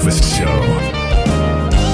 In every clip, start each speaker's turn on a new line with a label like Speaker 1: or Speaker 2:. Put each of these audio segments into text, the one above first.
Speaker 1: Breakfast Show.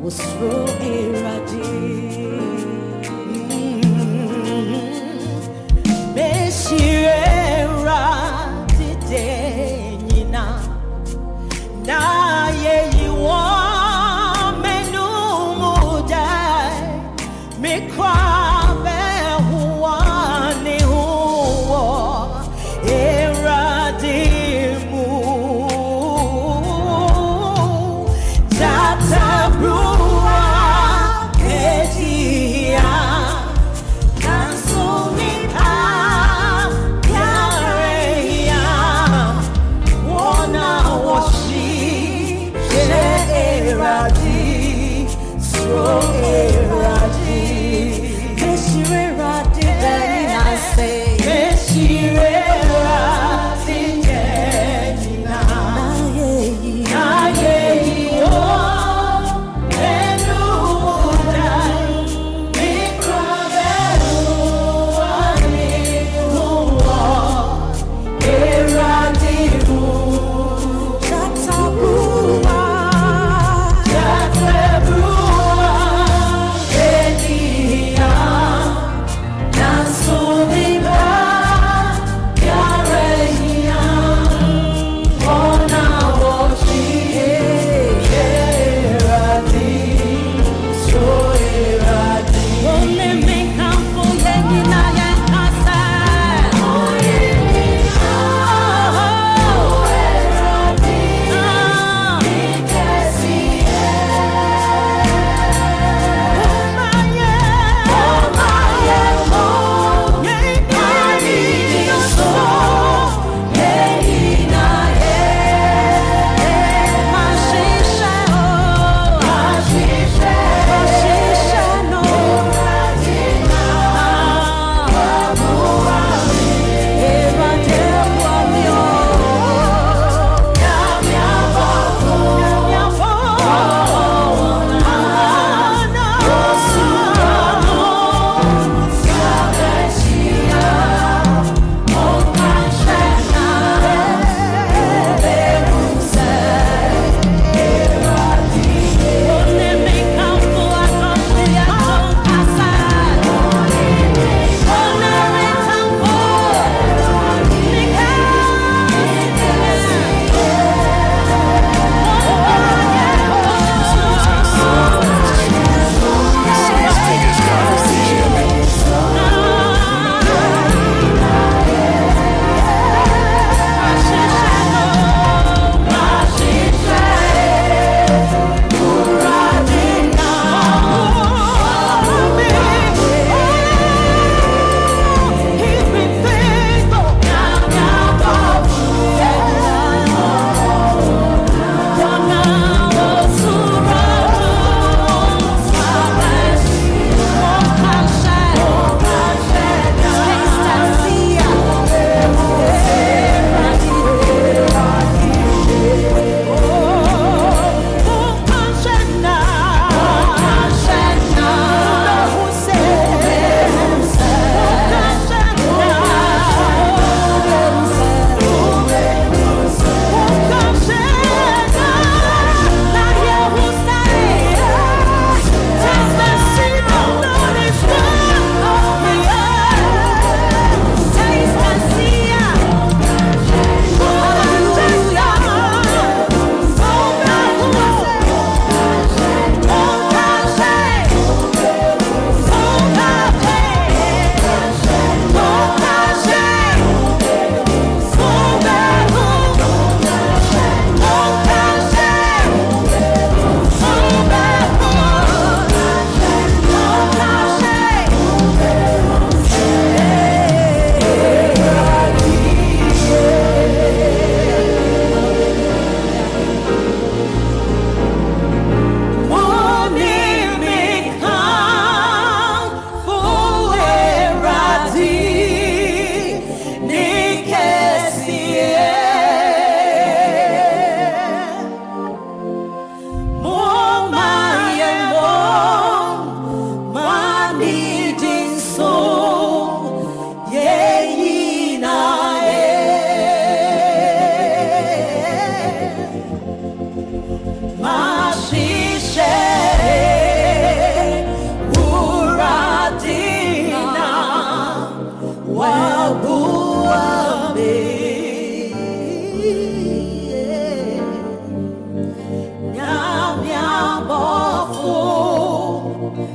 Speaker 2: Was through iradi Meshira Tidenina Na ye you want menu mudai me kwabe huane huo iradimu Tata Brua Keti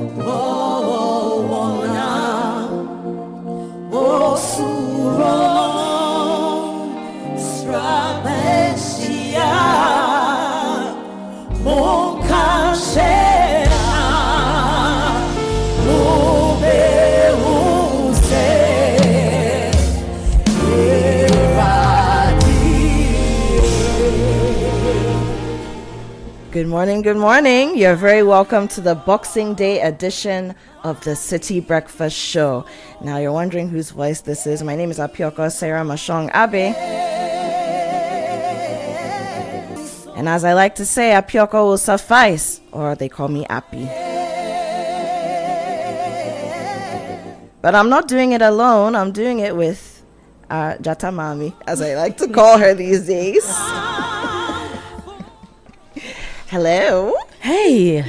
Speaker 2: Oh, wona, oh, suron, strabesia, monkashena, ubeuse, Good morning, good morning. You're very welcome to the Boxing Day edition of the Citi Breakfast Show. Now you're wondering whose voice this is. My name is Apioko Sarah Mashong Abe. And as I like to say, Apioko will suffice, or they call me Api. But I'm not doing it alone. I'm doing it with Jata Mami, as I like to call her these days. Hello.
Speaker 1: Hey.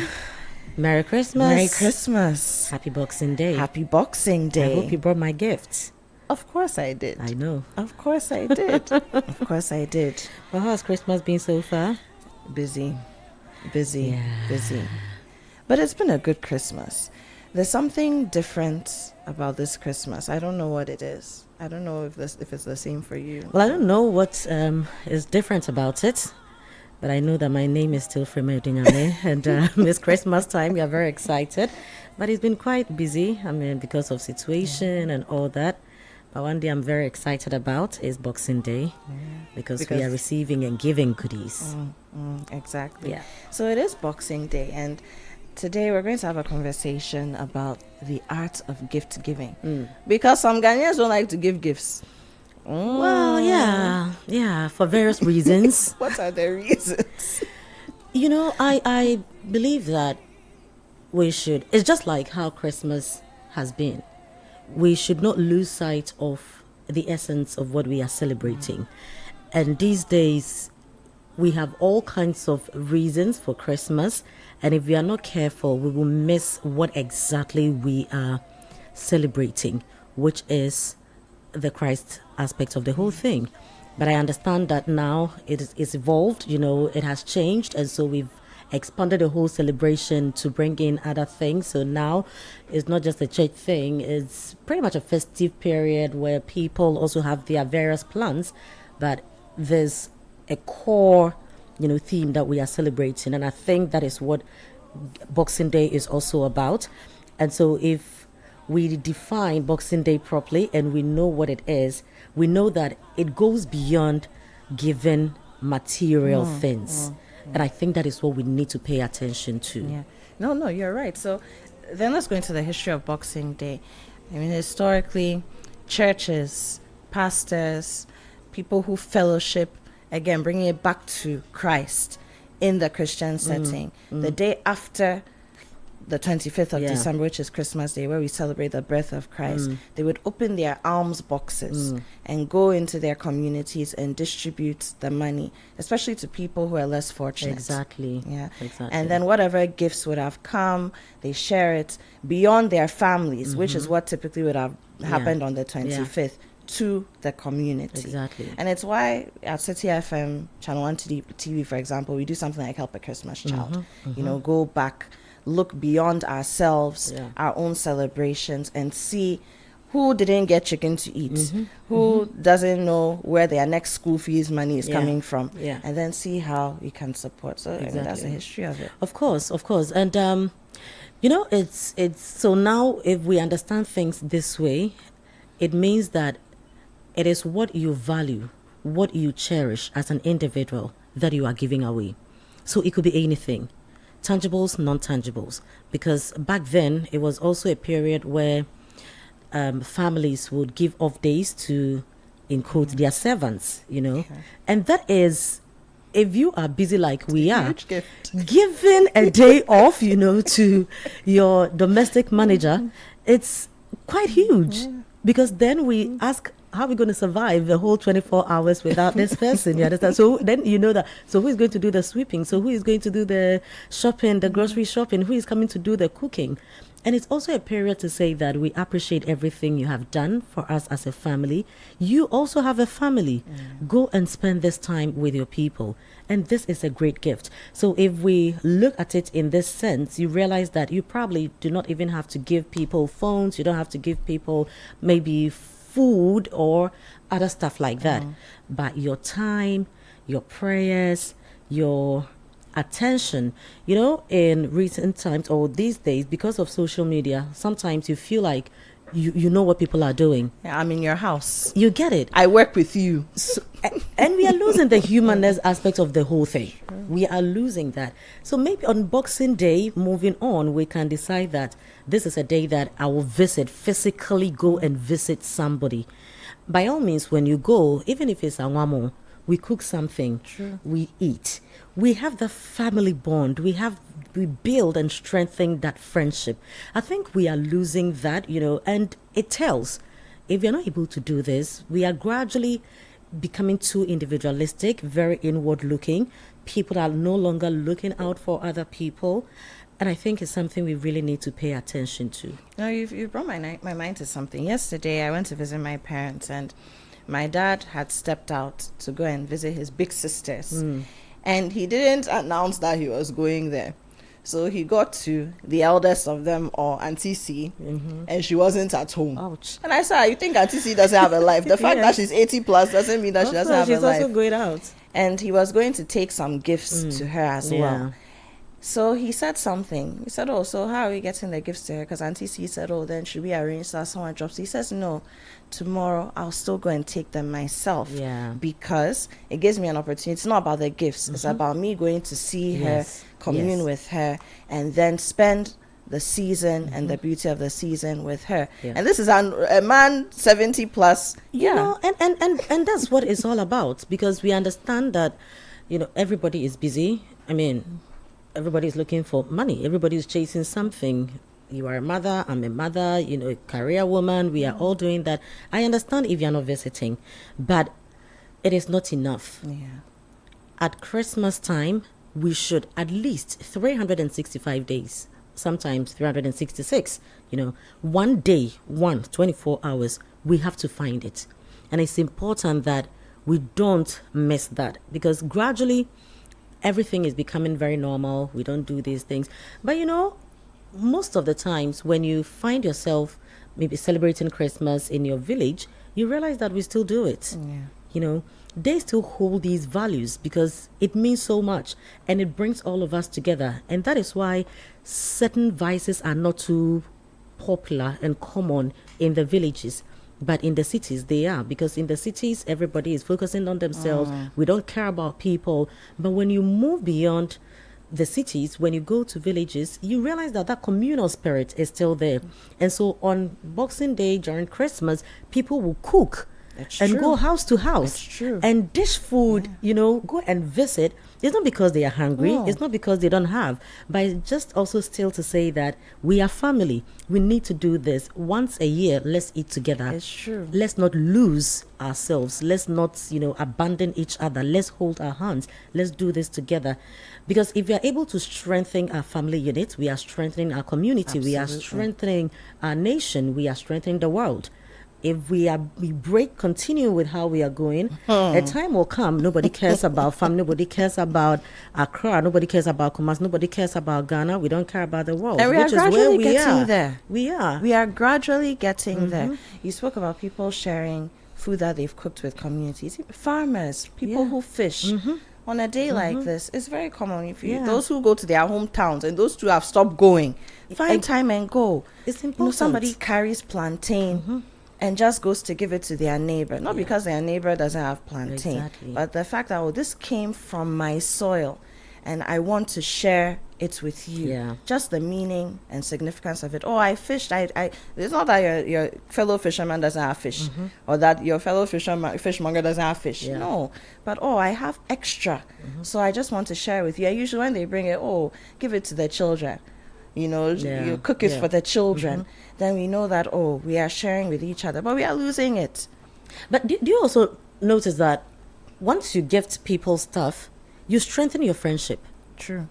Speaker 1: Merry Christmas.
Speaker 2: Merry Christmas.
Speaker 1: Happy Boxing Day.
Speaker 2: Happy Boxing Day.
Speaker 1: I hope you brought my gifts.
Speaker 2: Of course I did.
Speaker 1: I know.
Speaker 2: Of course I did. Of course I did.
Speaker 1: Well, how's Christmas been so far?
Speaker 2: Busy.
Speaker 1: Yeah.
Speaker 2: But it's been a good Christmas. There's something different about this Christmas. I don't know what it is. I don't know if it's the same for you.
Speaker 1: Well, I don't know what is different about it. But I know that my name is still Frema Dunyame, and it's Christmas time. We are very excited. But it's been quite busy, because of situation and all that. But one day I'm very excited about is Boxing Day, because we are receiving and giving goodies.
Speaker 2: Exactly.
Speaker 1: Yeah.
Speaker 2: So it is Boxing Day, and today we're going to have a conversation about the art of gift giving. Because some Ghanaians don't like to give gifts.
Speaker 1: Well, yeah, for various reasons.
Speaker 2: What are the reasons?
Speaker 1: You know, I believe that we should, it's just like how Christmas has been. We should not lose sight of the essence of what we are celebrating. And these days, we have all kinds of reasons for Christmas. And if we are not careful, we will miss what exactly we are celebrating, which is the Christ aspect of the whole thing. But I understand that now it's evolved, it has changed, and so we've expanded the whole celebration to bring in other things. So now it's not just a church thing, it's pretty much a festive period where people also have their various plans, but there's a core theme that we are celebrating, and I think that is what Boxing Day is also about. And so if we define Boxing Day properly and we know what it is, we know that it goes beyond giving material things. And I think that is what we need to pay attention to.
Speaker 2: Yeah. No, you're right. So then let's go into the history of Boxing Day. Historically, churches, pastors, people who fellowship, again, bringing it back to Christ in the Christian setting. The day after the 25th of December, which is Christmas Day, where we celebrate the birth of Christ, they would open their alms boxes and go into their communities and distribute the money, especially to people who are less fortunate.
Speaker 1: Exactly.
Speaker 2: Yeah.
Speaker 1: Exactly.
Speaker 2: And then whatever gifts would have come, they share it beyond their families, which is what typically would have happened on the 25th. To the community.
Speaker 1: Exactly.
Speaker 2: And it's why at Citi FM, Channel 1 TV, for example, we do something like Help a Christmas Child. Go back, look beyond ourselves, our own celebrations, and see who didn't get chicken to eat, who doesn't know where their next school fees money is coming from, and then see how we can support. So that's the history of it.
Speaker 1: Of course. And, it's so now if we understand things this way, it means that it is what you value, what you cherish as an individual that you are giving away. So it could be anything, tangibles, non-tangibles. Because back then, it was also a period where families would give off days to, in quote, their servants, And that is, if you are busy like we are, giving a day off, to your domestic manager, it's quite huge. Because then we ask, how are we going to survive the whole 24 hours without this person? You understand? So then you know that. So who is going to do the sweeping? So who is going to do the shopping, the grocery shopping? Who is coming to do the cooking? And it's also a period to say that we appreciate everything you have done for us as a family. You also have a family. Go and spend this time with your people. And this is a great gift. So if we look at it in this sense, you realize that you probably do not even have to give people phones, you don't have to give people maybe food or other stuff like that. But your time, your prayers, your attention, in recent times or these days, because of social media, sometimes you feel like you know what people are doing.
Speaker 2: Yeah, I'm in your house.
Speaker 1: You get it.
Speaker 2: I work with you.
Speaker 1: So, and we are losing the humanness aspect of the whole thing. Sure. We are losing that. So maybe on Boxing Day, moving on, we can decide that this is a day that I will physically go and visit somebody. By all means, when you go, even if it's a wamo, we cook something,
Speaker 2: True.
Speaker 1: We eat. We have the family bond. We build and strengthen that friendship. I think we are losing that, and it tells. If we are not able to do this, we are gradually becoming too individualistic, very inward looking. People are no longer looking out for other people. And I think it's something we really need to pay attention to.
Speaker 2: No, you've brought my mind to something. Yesterday, I went to visit my parents, and my dad had stepped out to go and visit his big sisters. And he didn't announce that he was going there. So he got to the eldest of them, or Auntie C, and she wasn't at home.
Speaker 1: Ouch.
Speaker 2: And I said, you think Auntie C doesn't have a life? The fact that she's 80 plus doesn't mean that she doesn't have a life.
Speaker 1: She's also going out.
Speaker 2: And he was going to take some gifts to her as well. So he said something. He said, so how are we getting the gifts to her? Because Auntie C said, then should we arrange that someone drops? He says, no, tomorrow I'll still go and take them myself.
Speaker 1: Yeah.
Speaker 2: Because it gives me an opportunity. It's not about the gifts. It's about me going to see her, commune with her, and then spend the season and the beauty of the season with her. Yeah. And this is a man 70 plus.
Speaker 1: And that's what it's all about, because we understand that, everybody is busy. I mean, everybody's looking for money. Everybody's chasing something. You are a mother, I'm a mother, a career woman. We are all doing that. I understand if you're not visiting, but it is not enough.
Speaker 2: Yeah.
Speaker 1: At Christmas time, we should at least 365 days, sometimes 366, 1 day, 24 hours, we have to find it. And it's important that we don't miss that, because gradually everything is becoming very normal. We don't do these things. But most of the times when you find yourself maybe celebrating Christmas in your village, you realize that we still do it.
Speaker 2: Yeah.
Speaker 1: They still hold these values because it means so much and it brings all of us together. And that is why certain vices are not too popular and common in the villages. But in the cities, they are, because in the cities, everybody is focusing on themselves. We don't care about people. But when you move beyond the cities, when you go to villages, you realize that communal spirit is still there. And so on Boxing Day, during Christmas, people will cook and go house to house and dish food, go and visit. It's not because they are hungry. No. It's not because they don't have. But it's just also still to say that we are family. We need to do this. Once a year, let's eat together.
Speaker 2: It's true.
Speaker 1: Let's not lose ourselves. Let's not, abandon each other. Let's hold our hands. Let's do this together. Because if we are able to strengthen our family unit, we are strengthening our community. Absolutely. We are strengthening our nation. We are strengthening the world. If we continue with how we are going, a time will come. Nobody cares about farm. Nobody cares about Accra. Nobody cares about Kumasi. Nobody cares about Ghana. We don't care about the world.
Speaker 2: And we are gradually getting there.
Speaker 1: We are.
Speaker 2: We are gradually getting there. You spoke about people sharing food that they've cooked with communities. Farmers, people who fish. On a day like this, it's very common. If those who go to their hometowns and those who have stopped going, find time and go.
Speaker 1: It's important.
Speaker 2: Somebody carries plantain. And just goes to give it to their neighbor. Not because their neighbor doesn't have plantain, but the fact that, this came from my soil and I want to share it with you.
Speaker 1: Yeah.
Speaker 2: Just the meaning and significance of it. I fished. It's not that your fellow fisherman doesn't have fish or that your fellow fishmonger doesn't have fish. Yeah. No. But, I have extra. So I just want to share with you. And usually when they bring it, give it to the children. You cook it for the children. Then we know that, we are sharing with each other, but we are losing it.
Speaker 1: But do you also notice that once you gift people stuff, you strengthen your friendship?
Speaker 2: True.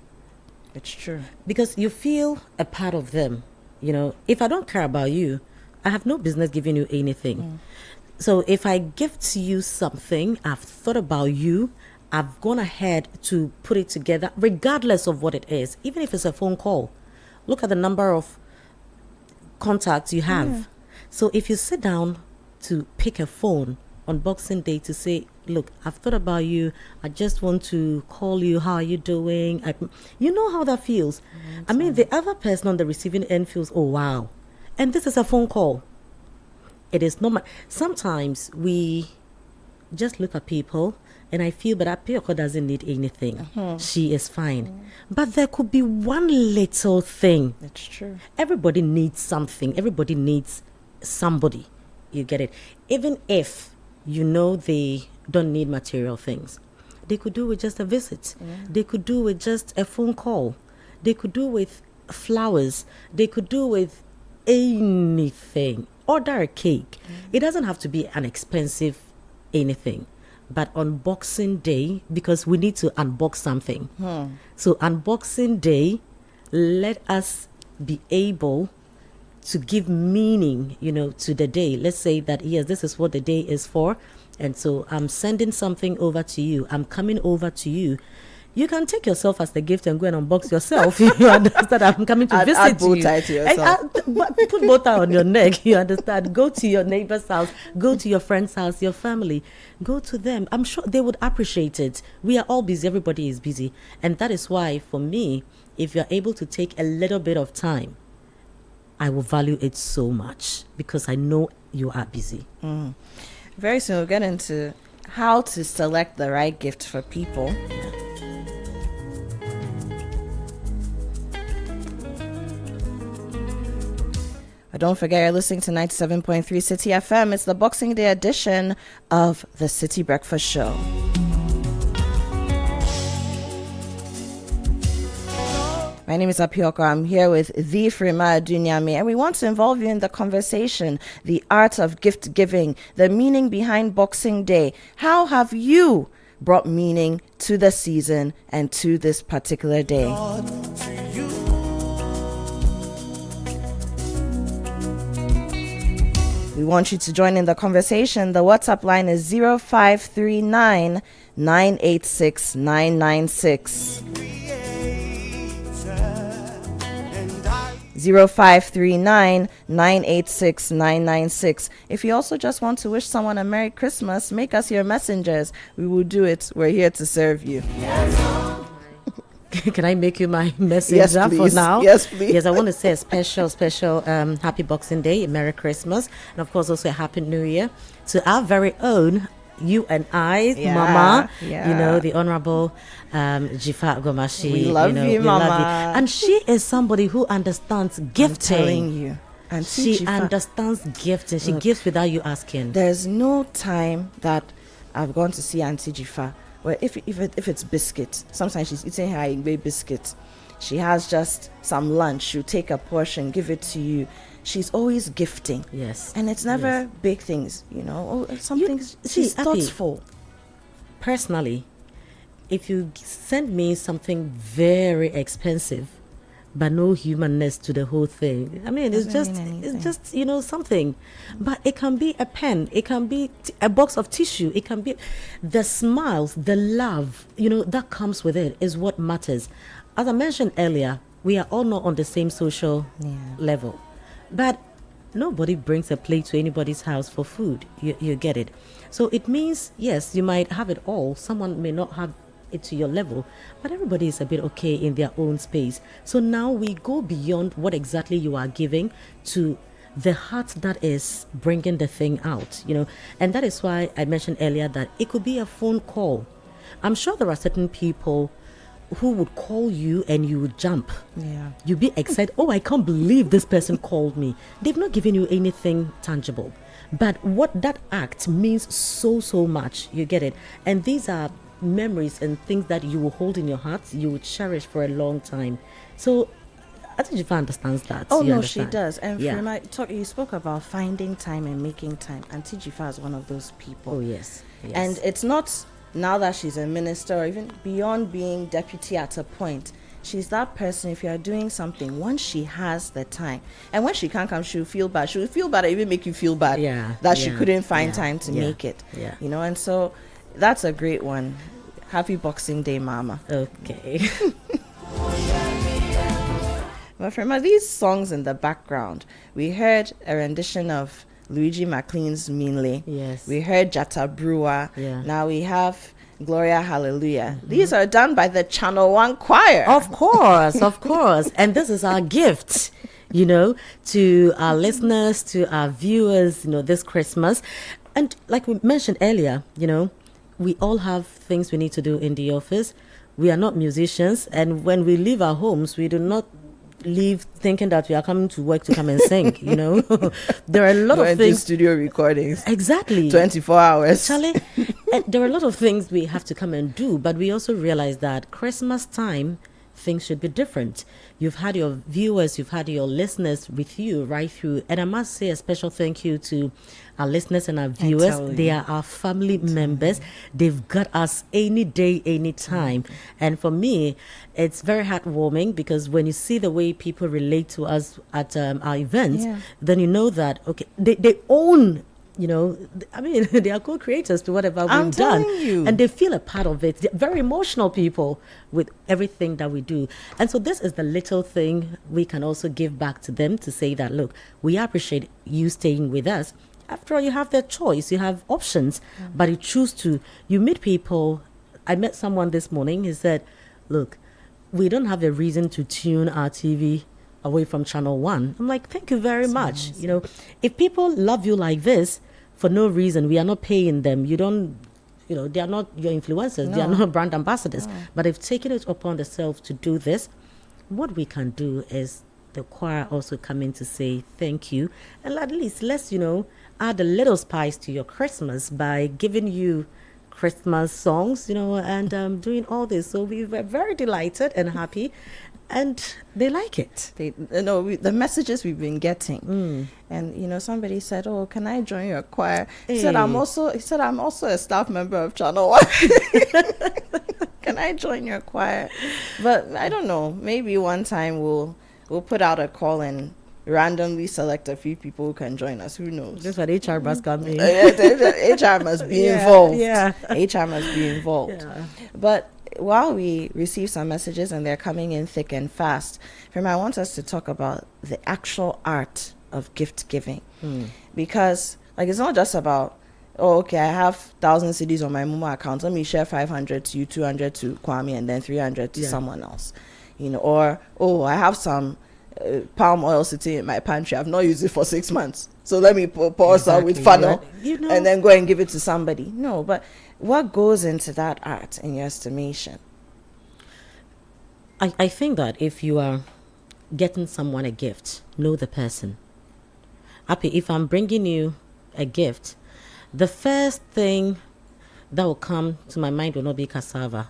Speaker 2: It's true.
Speaker 1: Because you feel a part of them. If I don't care about you, I have no business giving you anything. So if I gift you something, I've thought about you, I've gone ahead to put it together, regardless of what it is, even if it's a phone call. Look at the number of contacts you have. So if you sit down to pick a phone on Boxing Day to say, look, I've thought about you. I just want to call you. How are you doing? You know how that feels. I mean, the other person on the receiving end feels, oh, wow. And this is a phone call. It is not sometimes we just look at people and I feel that Apiyoko doesn't need anything. She is fine. But there could be one little thing.
Speaker 2: That's true.
Speaker 1: Everybody needs something. Everybody needs somebody. You get it? Even if you know they don't need material things. They could do with just a visit. They could do with just a phone call. They could do with flowers. They could do with anything. Order a cake. It doesn't have to be an expensive anything. But on Boxing Day, because we need to unbox something. So Unboxing Day, let us be able to give meaning, to the day. Let's say that, yes, this is what the day is for. And so I'm sending something over to you. I'm coming over to you. You can take yourself as the gift and go and unbox yourself. You understand? I'm coming to visit
Speaker 2: add bow
Speaker 1: you.
Speaker 2: tie to yourself.
Speaker 1: But put bow tie on your neck. You understand? Go to your neighbor's house. Go to your friend's house, your family. Go to them. I'm sure they would appreciate it. We are all busy. Everybody is busy. And that is why, for me, if you're able to take a little bit of time, I will value it so much because I know you are busy.
Speaker 2: Very soon we'll get into how to select the right gift for people. But don't forget, you're listening to 97.3 Citi FM. It's the Boxing Day edition of the Citi Breakfast Show. My name is Apiyoko. I'm here with the Frima Adunyame, and we want to involve you in the conversation, the art of gift giving, the meaning behind Boxing Day. How have you brought meaning to the season and to this particular day? We want you to join in the conversation. The WhatsApp line is 0539 986 996. 0539 986 996. If you also just want to wish someone a Merry Christmas, make us your messengers. We will do it. We're here to serve you.
Speaker 1: Can I make you my messenger
Speaker 2: Yes,
Speaker 1: for
Speaker 2: please.
Speaker 1: now?
Speaker 2: Yes, please.
Speaker 1: Yes, I want to say a special Happy Boxing Day, Merry Christmas, and of course also a Happy New Year to our very own, you and I, Mama, the Honorable Jifa Gomashi.
Speaker 2: We love you, Mama.
Speaker 1: Love you. And she is somebody who understands gifting.
Speaker 2: I'm telling you. And
Speaker 1: she understands gifting. She gives without you asking.
Speaker 2: There's no time that I've gone to see Auntie Jifa where if it's biscuit, sometimes she's eating her Igbe biscuit. She has just some lunch. She'll take a portion, give it to you. She's always gifting.
Speaker 1: Yes.
Speaker 2: And it's never big things, she's thoughtful.
Speaker 1: Personally, if you send me something very expensive, but no humanness to the whole thing, I mean, it's just something. But it can be a pen, it can be a box of tissue, it can be the smiles, the love, that comes with it is what matters. As I mentioned earlier, we are all not on the same social level. But nobody brings a plate to anybody's house for food. You get it. So it means, yes, you might have it all. Someone may not have it to your level, but everybody is a bit okay in their own space. So now we go beyond what exactly you are giving to the heart that is bringing the thing out, And that is why I mentioned earlier that it could be a phone call. I'm sure there are certain people who would call you and you would jump.
Speaker 2: Yeah.
Speaker 1: You'd be excited. Oh, I can't believe this person called me. They've not given you anything tangible. But what that act means so much. You get it? And these are memories and things that you will hold in your heart, you will cherish for a long time. So I think Jifa understands that.
Speaker 2: Oh,
Speaker 1: you
Speaker 2: no,
Speaker 1: understand?
Speaker 2: she does. And
Speaker 1: Yeah.
Speaker 2: you spoke about finding time and making time. Auntie Jifa is one of those people.
Speaker 1: Oh, yes.
Speaker 2: And it's not now that she's a minister or even beyond being deputy at a point. She's that person, if you are doing something, once she has the time, and when she can't come, she'll feel bad. She'll feel bad or even make you feel bad that she couldn't find time to make it.
Speaker 1: Yeah.
Speaker 2: And so that's a great one. Happy Boxing Day, Mama.
Speaker 1: Okay.
Speaker 2: But from these songs in the background, we heard a rendition of Luigi McLean's Meanly.
Speaker 1: Yes.
Speaker 2: We heard Jata Brewer.
Speaker 1: Yeah.
Speaker 2: Now we have Gloria Hallelujah. These are done by the Channel One Choir.
Speaker 1: Of course, of course. And this is our gift, you know, to our listeners, to our viewers, you know, this Christmas. And like we mentioned earlier, you know, we all have things we need to do in the office. We are not musicians. And when we leave our homes, we do not leave thinking that we are coming to work to come and sing, you know. There are a lot of things.
Speaker 2: Studio recordings.
Speaker 1: Exactly.
Speaker 2: 24 hours.
Speaker 1: Charlie, there are a lot of things we have to come and do, but we also realize that Christmas time, things should be different. You've had your viewers, you've had your listeners with you right through. And I must say a special thank you to our listeners and our viewers. They are our family members. They've got us any day, any time. And for me, it's very heartwarming because when you see the way people relate to us at our events, then you know that, okay, they own, you know, I mean, they are co-creators to whatever we've done. And they feel a part of it. They're very emotional people with everything that we do. And so this is the little thing we can also give back to them to say that, look, we appreciate you staying with us. After all, you have their choice. You have options, but you choose to. You meet people. I met someone this morning. He said, look, we don't have a reason to tune our TV away from Channel One. I'm like, thank you very much. Nice. You know, if people love you like this for no reason, we are not paying them. You don't, you know, they are not your influencers. No. They are not brand ambassadors. No. But they've taken it upon themselves to do this. What we can do is the choir also come in to say thank you. And at least let's, you know, add a little spice to your Christmas by giving you Christmas songs, you know, and doing all this. So we were very delighted and happy. And they like it.
Speaker 2: The messages we've been getting, and you know, somebody said, "Oh, can I join your choir?" He said, "I'm also a staff member of Channel One. Can I join your choir?" But I don't know. Maybe one time we'll put out a call and randomly select a few people who can join us. Who knows?
Speaker 1: Just what HR must come in.
Speaker 2: HR must be involved.
Speaker 1: Yeah.
Speaker 2: HR must be involved. Yeah. But while we receive some messages and they're coming in thick and fast, I want us to talk about the actual art of gift giving. Because like it's not just about, oh, okay, I have 1,000 cedis on my Momo account. Let me share 500 to you, 200 to Kwame, and then 300 to someone else. You know, or, oh, I have some palm oil sitting in my pantry. I've not used it for 6 months. So let me pour some with funnel and then go and give it to somebody. No, but what goes into that art in your estimation?
Speaker 1: I think that if you are getting someone a gift, know the person. Happy, if I'm bringing you a gift, the first thing that will come to my mind will not be cassava.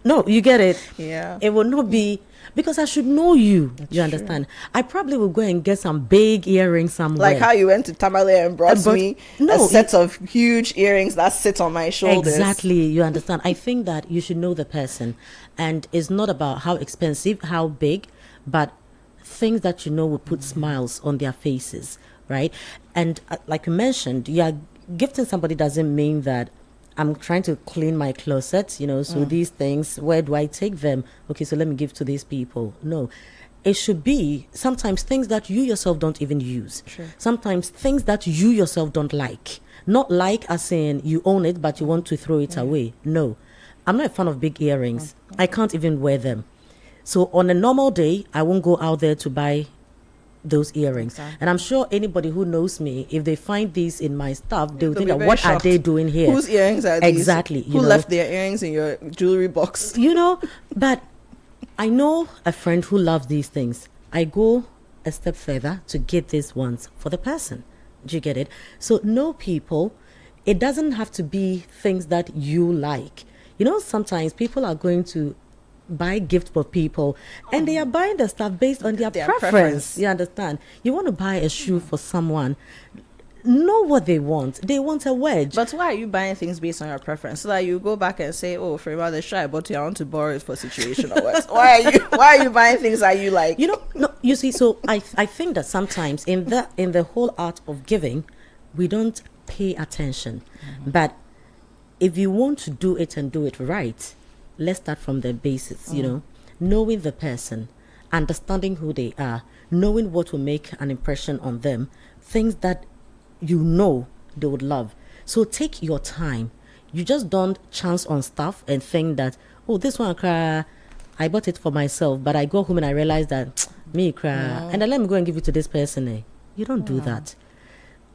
Speaker 1: No, you get it.
Speaker 2: Yeah.
Speaker 1: It will not be, because I should know you. That's you understand? True. I probably will go and get some big earrings somewhere.
Speaker 2: Like how you went to Tamale and brought me a set of huge earrings that sit on my shoulders.
Speaker 1: Exactly. You understand? I think that you should know the person. And it's not about how expensive, how big, but things that you know will put smiles on their faces, right? And like you mentioned, gifting somebody doesn't mean that I'm trying to clean my closet, you know, so these things, where do I take them? Okay, so let me give to these people. No, it should be sometimes things that you yourself don't even use.
Speaker 2: Sure.
Speaker 1: Sometimes things that you yourself don't like. Not like as in you own it, but you want to throw it away. No, I'm not a fan of big earrings. I can't even wear them. So on a normal day, I won't go out there to buy those earrings. Exactly. And I'm sure anybody who knows me, if they find these in my stuff, they'll think, what shocked. Are they doing here?
Speaker 2: Whose earrings are these?
Speaker 1: Exactly.
Speaker 2: Who left their earrings in your jewelry box?
Speaker 1: You know, but I know a friend who loves these things. I go a step further to get these ones for the person. Do you get it? So know people. It doesn't have to be things that you like. You know, sometimes people are going to buy gifts for people and they are buying the stuff based on their preference. You understand? You want to buy a shoe for someone, know what they want. They want a wedge.
Speaker 2: But why are you buying things based on your preference? So that you go back and say, oh, for the shoe I bought you, I want to borrow it for situational works. Why are you buying things that you like?
Speaker 1: You know, no, you see, so I think that sometimes in the whole art of giving, we don't pay attention. But if you want to do it and do it right, let's start from the basis, knowing the person, understanding who they are, knowing what will make an impression on them, things that you know they would love. So take your time. You just don't chance on stuff and think that, oh, this one, I bought it for myself, but I go home and I realize that me cry, and then let me go and give it to this person. You don't do that.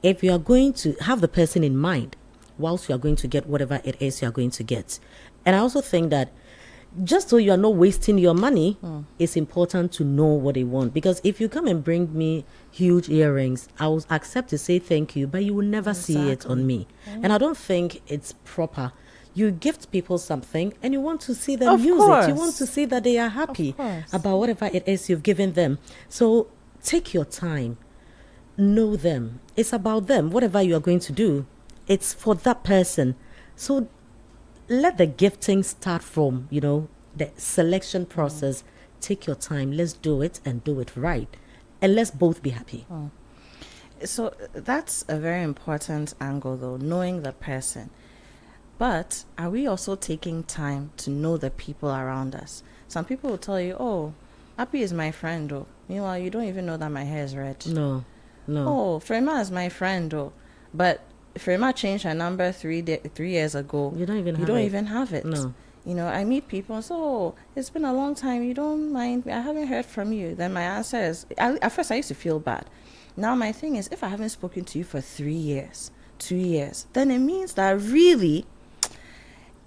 Speaker 1: If you are going to have the person in mind, whilst you are going to get whatever it is you are going to get. And I also think that just so you are not wasting your money, it's important to know what they want. Because if you come and bring me huge earrings, I will accept to say thank you, but you will never see it on me. And I don't think it's proper. You gift people something and you want to see them use it. You want to see that they are happy about whatever it is you've given them. So take your time. Know them. It's about them. Whatever you are going to do, it's for that person. So let the gifting start from, the selection process. Take your time. Let's do it and do it right. And let's both be happy.
Speaker 2: So that's a very important angle, though, knowing the person. But are we also taking time to know the people around us? Some people will tell you, oh, Appy is my friend, oh. Meanwhile, you don't even know that my hair is red.
Speaker 1: No.
Speaker 2: Oh, Frema is my friend, oh. But Frema changed her number 3 years ago.
Speaker 1: You don't even have it.
Speaker 2: No. I meet people and say, oh, it's been a long time. You don't mind? I haven't heard from you. Then my answer is, at first I used to feel bad. Now my thing is, if I haven't spoken to you for 3 years, 2 years, then it means that really,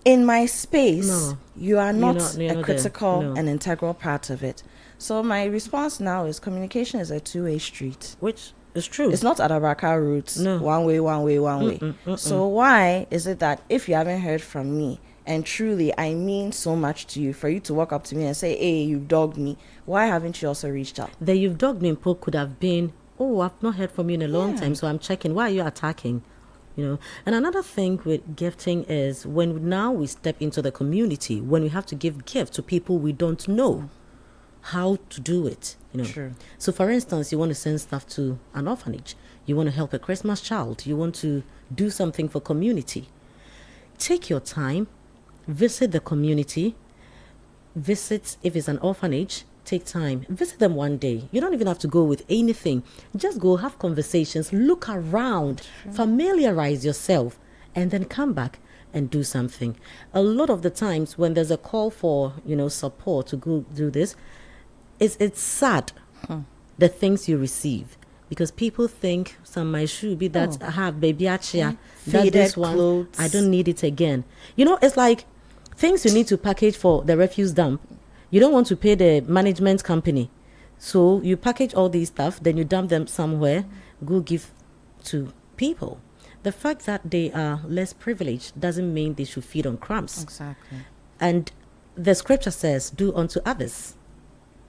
Speaker 2: in my space, you are not a critical and integral part of it. So my response now is communication is a two-way street.
Speaker 1: Which is true.
Speaker 2: It's not Adabraka routes.
Speaker 1: No.
Speaker 2: One way. So why is it that if you haven't heard from me, and truly I mean so much to you, for you to walk up to me and say, hey, you dogged me, why haven't you also reached out?
Speaker 1: The you've dogged me could have been, oh, I've not heard from you in a long time, so I'm checking. Why are you attacking? And another thing with gifting is when now we step into the community, when we have to give gift to people we don't know how to do it.
Speaker 2: True.
Speaker 1: So for instance, you want to send stuff to an orphanage, you want to help a Christmas child, you want to do something for community. Take your time, visit the community, visit if it's an orphanage. Take time, visit them one day. You don't even have to go with anything. Just go have conversations, look around, familiarize yourself, and then come back and do something. A lot of the times when there's a call for, support to go do this, it's sad, the things you receive. Because people think some my shoe be that I have baby achia, that this one, clothes. I don't need it again. It's like things you need to package for the refuse dump. You don't want to pay the management company. So you package all these stuff, then you dump them somewhere, go give to people. The fact that they are less privileged doesn't mean they should feed on crumbs.
Speaker 2: Exactly.
Speaker 1: And the scripture says, do unto others.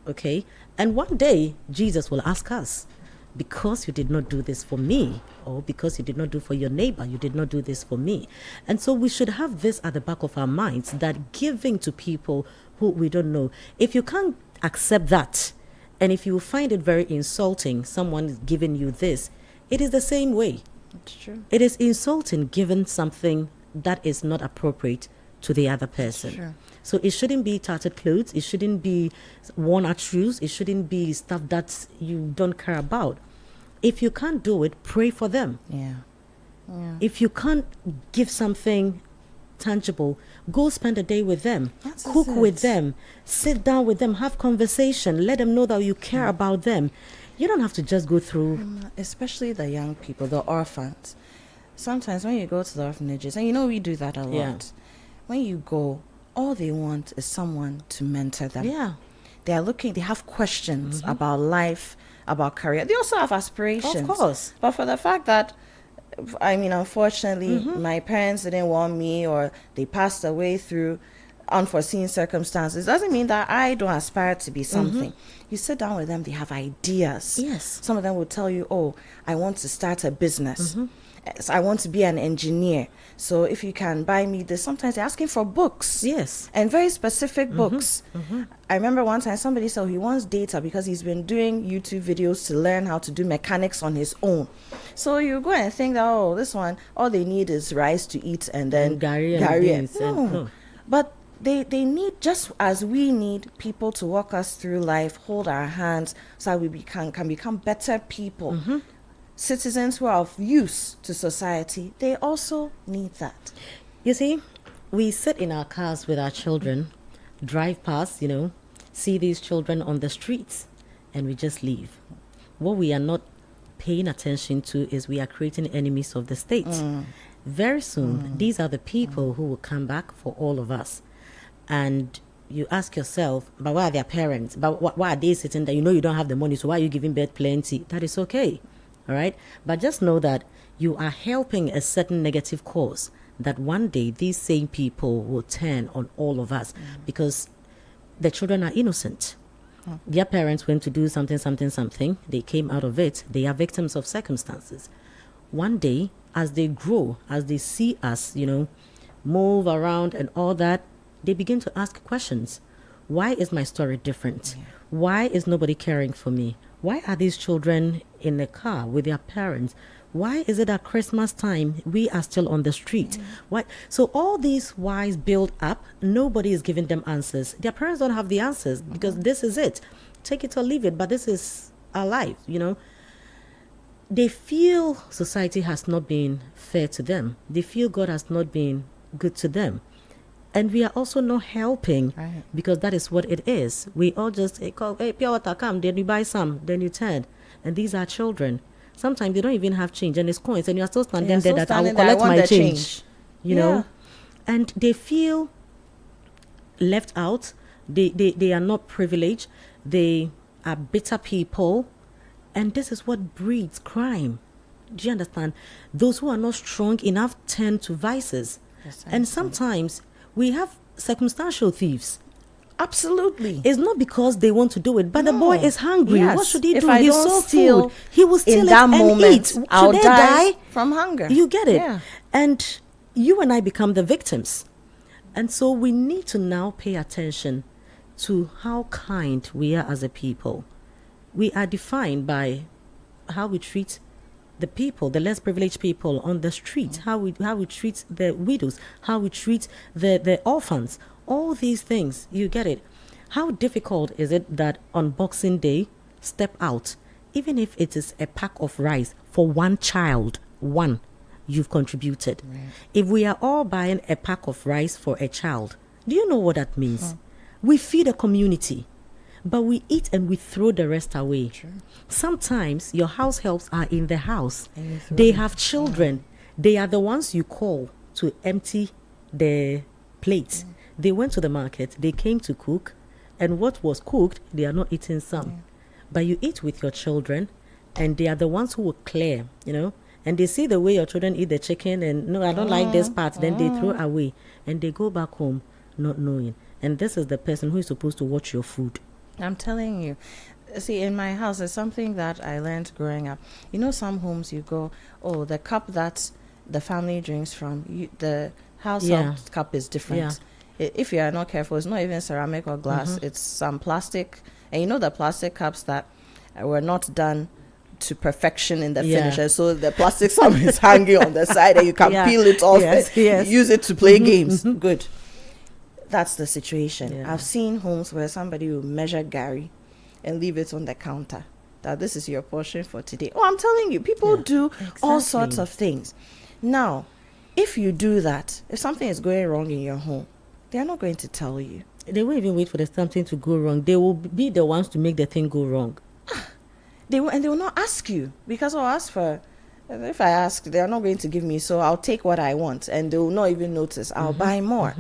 Speaker 1: Okay? And one day, Jesus will ask us, because you did not do this for me, or because you did not do for your neighbor, you did not do this for me. And so we should have this at the back of our minds, that giving to people who we don't know, if you can't accept that, and if you find it very insulting, someone is giving you this, it is the same way.
Speaker 2: That's true.
Speaker 1: It is insulting giving something that is not appropriate to the other person.
Speaker 2: Sure.
Speaker 1: So it shouldn't be tattered clothes, it shouldn't be worn out shoes, it shouldn't be stuff that you don't care about. If you can't do it, pray for them.
Speaker 2: Yeah.
Speaker 1: If you can't give something tangible, go spend a day with them, cook with them, sit down with them, have conversation, let them know that you care about them. You don't have to just go through.
Speaker 2: Especially the young people, the orphans. Sometimes when you go to the orphanages, and we do that a lot, when you go, all they want is someone to mentor them.
Speaker 1: Yeah.
Speaker 2: They have questions about life, about career. They also have aspirations.
Speaker 1: Of course.
Speaker 2: But for the fact that, unfortunately, my parents didn't want me, or they passed away through unforeseen circumstances, doesn't mean that I don't aspire to be something. You sit down with them, they have ideas.
Speaker 1: Yes.
Speaker 2: Some of them will tell you, oh, I want to start a business. I want to be an engineer. So if you can buy me this, sometimes they're asking for books.
Speaker 1: Yes.
Speaker 2: And very specific books. I remember one time somebody said he wants data because he's been doing YouTube videos to learn how to do mechanics on his own. So you go and think that, oh, this one, all they need is rice to eat and then
Speaker 1: Gary and beans. No.
Speaker 2: But they need, just as we need people to walk us through life, hold our hands so that we can become better people, citizens who are of use to society, they also need that.
Speaker 1: You see, we sit in our cars with our children, drive past, see these children on the streets, and we just leave. What we are not paying attention to is we are creating enemies of the state. Very soon, these are the people who will come back for all of us. And you ask yourself, but why are their parents? But why are they sitting there? You don't have the money, so why are you giving birth plenty? That is okay, all right? But just know that you are helping a certain negative cause that one day these same people will turn on all of us because the children are innocent. Their parents went to do something. They came out of it. They are victims of circumstances. One day, as they grow, as they see us, move around and all that, they begin to ask questions. Why is my story different? Why is nobody caring for me? Why are these children in the car with their parents? Why is it at Christmas time we are still on the street? Why? So all these whys build up. Nobody is giving them answers. Their parents don't have the answers because this is it. Take it or leave it, but this is our life, They feel society has not been fair to them. They feel God has not been good to them. And we are also not helping because that is what it is. We all just, hey, pure water, come, then you buy some, then you turn. And these are children. Sometimes they don't even have change and it's coins and you're still standing there that I will collect my change. You know? And they feel left out. They are not privileged. They are bitter people. And this is what breeds crime. Do you understand? Those who are not strong enough turn to vices. Yes, and sometimes we have circumstantial thieves.
Speaker 2: Absolutely.
Speaker 1: It's not because they want to do it, but the boy is hungry.
Speaker 2: Yes.
Speaker 1: What should he
Speaker 2: if
Speaker 1: do?
Speaker 2: I
Speaker 1: He's
Speaker 2: don't
Speaker 1: so
Speaker 2: steal
Speaker 1: full. He will steal
Speaker 2: in
Speaker 1: it
Speaker 2: that
Speaker 1: and
Speaker 2: moment,
Speaker 1: eat. Should
Speaker 2: I'll
Speaker 1: they
Speaker 2: die from hunger.
Speaker 1: You get it.
Speaker 2: Yeah.
Speaker 1: And you and I become the victims. And so we need to now pay attention to how kind we are as a people. We are defined by how we treat the people, the less privileged people on the street, how we treat the widows, how we treat the orphans, all these things. You get it. How difficult is it that on Boxing Day, step out, even if it is a pack of rice for one child, you've contributed. Right. If we are all buying a pack of rice for a child, do you know what that means? We feed a community. But we eat and we throw the rest away. Sure. Sometimes your house helps are in the house. They have children. They are the ones you call to empty the plates. They went to the market. They came to cook. And what was cooked, they are not eating some. But you eat with your children. And they are the ones who will clear, And they see the way your children eat the chicken. And, no, I don't like this part. Then they throw away. And they go back home not knowing. And this is the person who is supposed to watch your food.
Speaker 2: I'm telling you. See, in my house, there's something that I learned growing up. Some homes you go, the cup that the family drinks from, the household cup is different. Yeah. If you are not careful, it's not even ceramic or glass. It's some plastic. And the plastic cups that were not done to perfection in the finish. And so the plastic some is hanging on the side and you can peel it off and use it to play games. Good. That's the situation. Yeah. I've seen homes where somebody will measure Gary and leave it on the counter. That this is your portion for today. I'm telling you, people do all sorts of things. Now, if you do that, if something is going wrong in your home, they're not going to tell you.
Speaker 1: They won't even wait for the something to go wrong. They will be the ones to make the thing go wrong.
Speaker 2: They will not ask you because I'll ask for. If I ask, they are not going to give me, so I'll take what I want, and they will not even notice. I'll buy more.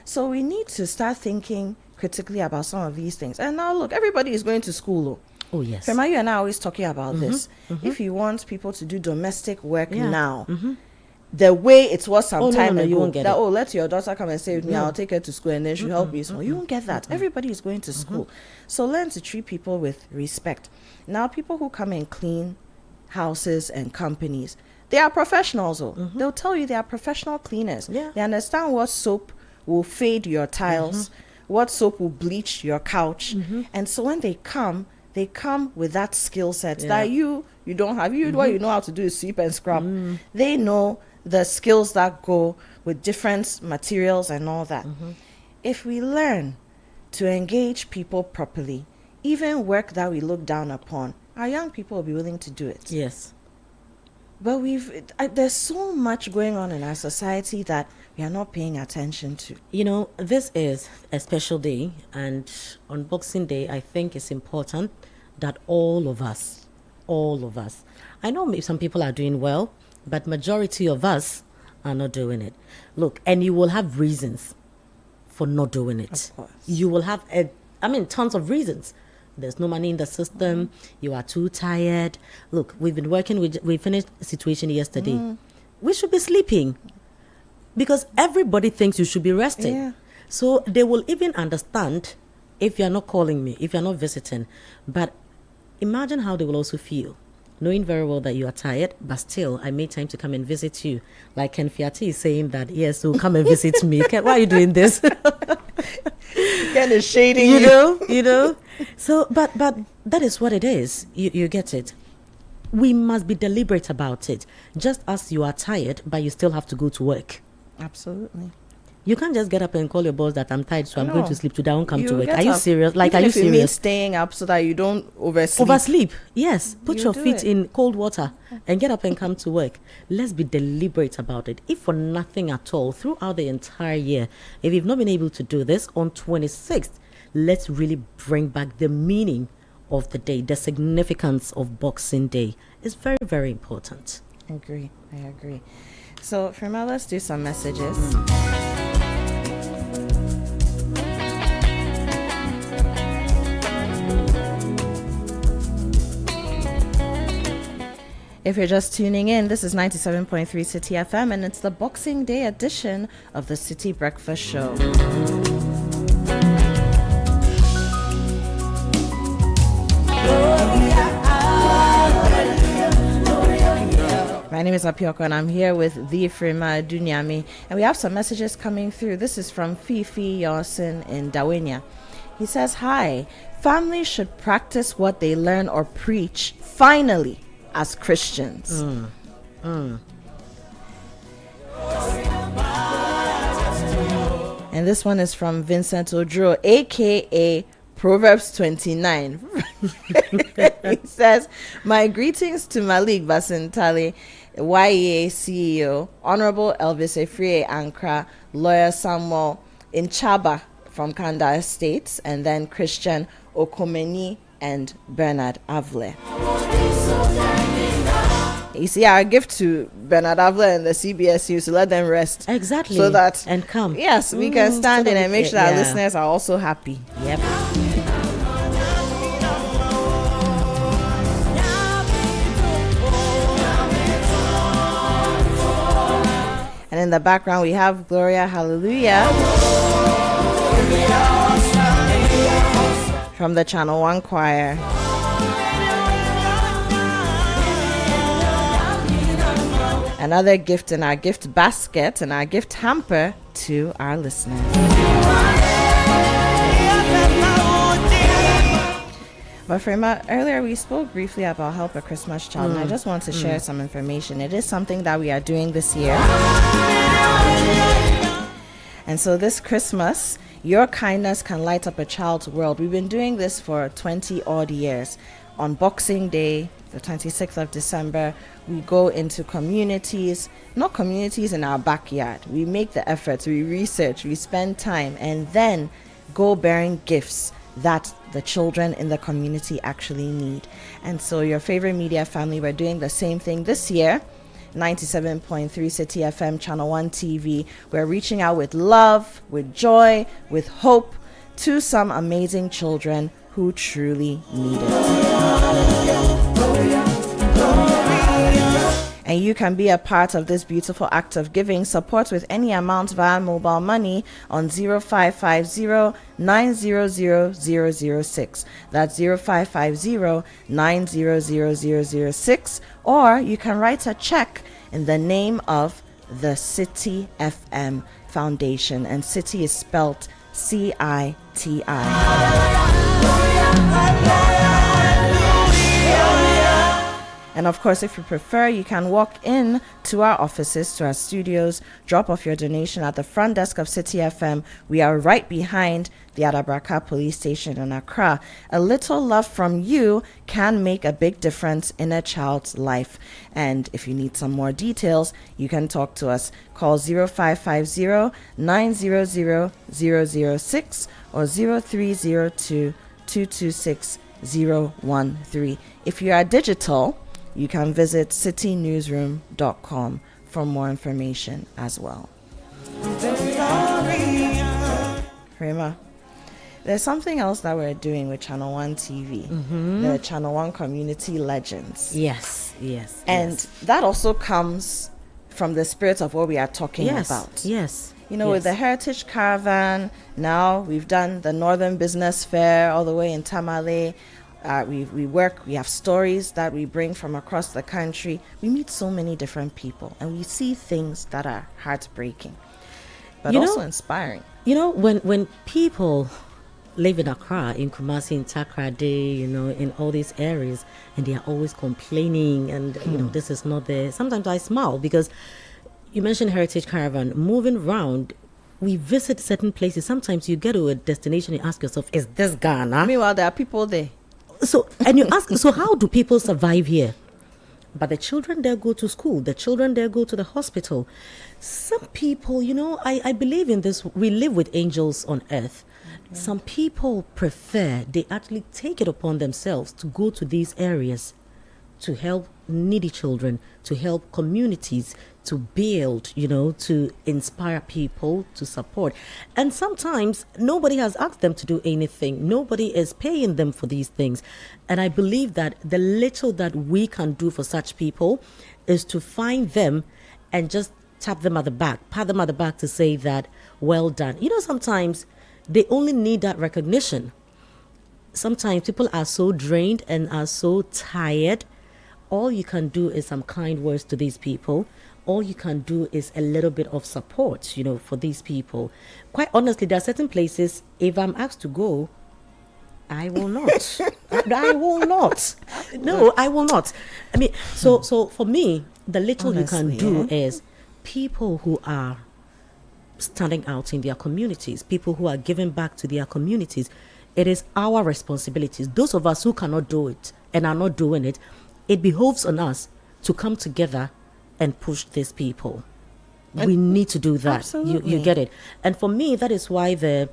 Speaker 2: So we need to start thinking critically about some of these things. And now look, everybody is going to school.
Speaker 1: Oh yes.
Speaker 2: Fema, you and I are always talking about this. If you want people to do domestic work now, the way it was some time ago,
Speaker 1: you won't get it.
Speaker 2: Let your daughter come and stay with me, I'll take her to school and then she'll help me. So you won't get that. Everybody is going to school. So learn to treat people with respect. Now people who come and clean houses and companies, They are professionals. They'll tell you they are professional cleaners.
Speaker 1: Yeah.
Speaker 2: They understand what soap will fade your tiles, what soap will bleach your couch. And so when they come with that skill set that you don't have. What you know how to do is sweep and scrub. They know the skills that go with different materials and all that. If we learn to engage people properly, even work that we look down upon, our young people will be willing to do it.
Speaker 1: Yes.
Speaker 2: But there's so much going on in our society that we are not paying attention to.
Speaker 1: This is a special day, and on Boxing Day, I think it's important that all of us, I know some people are doing well, but majority of us are not doing it. Look, and you will have reasons for not doing it.
Speaker 2: Of course.
Speaker 1: You will have, tons of reasons. There's no money in the system. You are too tired. Look, we finished a situation yesterday. We should be sleeping because everybody thinks you should be resting.
Speaker 2: Yeah.
Speaker 1: So they will even understand if you're not calling me, if you're not visiting. But imagine how they will also feel, knowing very well that you are tired, but still, I made time to come and visit you. Like Ken Fiati is saying that, yes, so come and visit me. Ken, why are you doing this?
Speaker 2: Kind of shading
Speaker 1: you know. So, but that is what it is. You get it. We must be deliberate about it. Just as you are tired, but you still have to go to work.
Speaker 2: Absolutely.
Speaker 1: You can't just get up and call your boss that I'm tired, so I'm going to sleep today. I won't come
Speaker 2: You
Speaker 1: to work.
Speaker 2: get
Speaker 1: Are you
Speaker 2: up.
Speaker 1: serious? Like,
Speaker 2: Even
Speaker 1: are you
Speaker 2: if it means
Speaker 1: serious?
Speaker 2: staying up so that you don't oversleep.
Speaker 1: Oversleep. Yes. Put
Speaker 2: You
Speaker 1: your
Speaker 2: do
Speaker 1: feet
Speaker 2: it.
Speaker 1: in cold water and get up and come to work. Let's be deliberate about it. If for nothing at all, throughout the entire year, if you've not been able to do this, on 26th, let's really bring back the meaning of the day, the significance of Boxing Day. It's very, very important.
Speaker 2: I agree. So, Firma, let's do some messages. If you're just tuning in, this is 97.3 Citi FM, and it's the Boxing Day edition of the Citi Breakfast Show. My name is Apioko, and I'm here with the Frima Dunyami, and we have some messages coming through. This is from Fifi Yossin in Dawenya. He says, "Hi, families should practice what they learn or preach, finally, as Christians." And this one is from Vincent Odro, aka Proverbs 29. He says, "My greetings to Malik Basintali, YEA CEO, Honorable Elvis Efrie Ankra, Lawyer Samuel Inchaba from Kanda Estates, and then Christian Okomeni and Bernard Avle." You see, our gift to Bernard Avle and the CBSU to let them rest.
Speaker 1: Exactly.
Speaker 2: So that,
Speaker 1: and come.
Speaker 2: yes, we can stand
Speaker 1: so
Speaker 2: in
Speaker 1: that
Speaker 2: and
Speaker 1: we
Speaker 2: make
Speaker 1: can-
Speaker 2: sure our
Speaker 1: yeah.
Speaker 2: listeners are also happy.
Speaker 1: Yep.
Speaker 2: And in the background, we have Gloria Hallelujah from the Channel 1 choir. Another gift in our gift basket and our gift hamper to our listeners. But Frema, earlier we spoke briefly about Help a Christmas Child, and I just want to share some information. It is something that we are doing this year. And so this Christmas, your kindness can light up a child's world. We've been doing this for 20 odd years. On Boxing Day, the 26th of December, we go into communities, not communities in our backyard. We make the efforts, we research, we spend time, and then go bearing gifts that the children in the community actually need. And so your favorite media family, we're doing the same thing this year. 97.3 Citi FM, Channel 1 TV. We're reaching out with love, with joy, with hope to some amazing children who truly need it. And you can be a part of this beautiful act of giving. Support with any amount via mobile money on 0550 900 006. That's 0550 900 006. Or you can write a check in the name of the Citi FM Foundation. And Citi is spelled CITI. And of course, if you prefer, you can walk in to our offices, to our studios, drop off your donation at the front desk of Citi FM. We are right behind the Adabraka police station in Accra. A little love from you can make a big difference in a child's life. And if you need some more details, you can talk to us. Call 0550-900-006 or 0302-226-013. If you are digital, you can visit citinewsroom.com for more information as well. Rima, there's something else that we're doing with Channel 1 TV, the Channel 1 Community Legends.
Speaker 1: Yes.
Speaker 2: And that also comes from the spirit of what we are talking about.
Speaker 1: Yes.
Speaker 2: You know, with the Heritage Caravan, now we've done the Northern Business Fair all the way in Tamale. We work, we have stories that we bring from across the country. We meet so many different people and we see things that are heartbreaking, but also inspiring.
Speaker 1: You know, when people live in Accra, in Kumasi, in Takrade, you know, in all these areas, and they are always complaining and, you know, this is not there. Sometimes I smile because you mentioned Heritage Caravan. Moving around, we visit certain places. Sometimes you get to a destination and ask yourself, is this Ghana?
Speaker 2: Meanwhile, there are people there.
Speaker 1: So, and you ask, so how do people survive here? But the children there go to school. The children there go to the hospital. Some people, you know, I believe in this. We live with angels on earth. Some people prefer, they actually take it upon themselves to go to these areas to help needy children, to help communities, to build, you know, to inspire people, to support. And sometimes nobody has asked them to do anything. Nobody is paying them for these things. And I believe that the little that we can do for such people is to find them and just tap them at the back, pat them at the back to say that, well done. You know, sometimes they only need that recognition. Sometimes people are so drained and are so tired. All you can do is some kind words to these people. All you can do is a little bit of support, you know, for these people. Quite honestly, there are certain places, if I'm asked to go, I will not. I will not. No, I will not. I mean, so for me, the little you can do is people who are standing out in their communities, people who are giving back to their communities. It is our responsibilities. Those of us who cannot do it and are not doing it, it behoves on us to come together and push these people. We need to do that. You get it. And for me, that is why the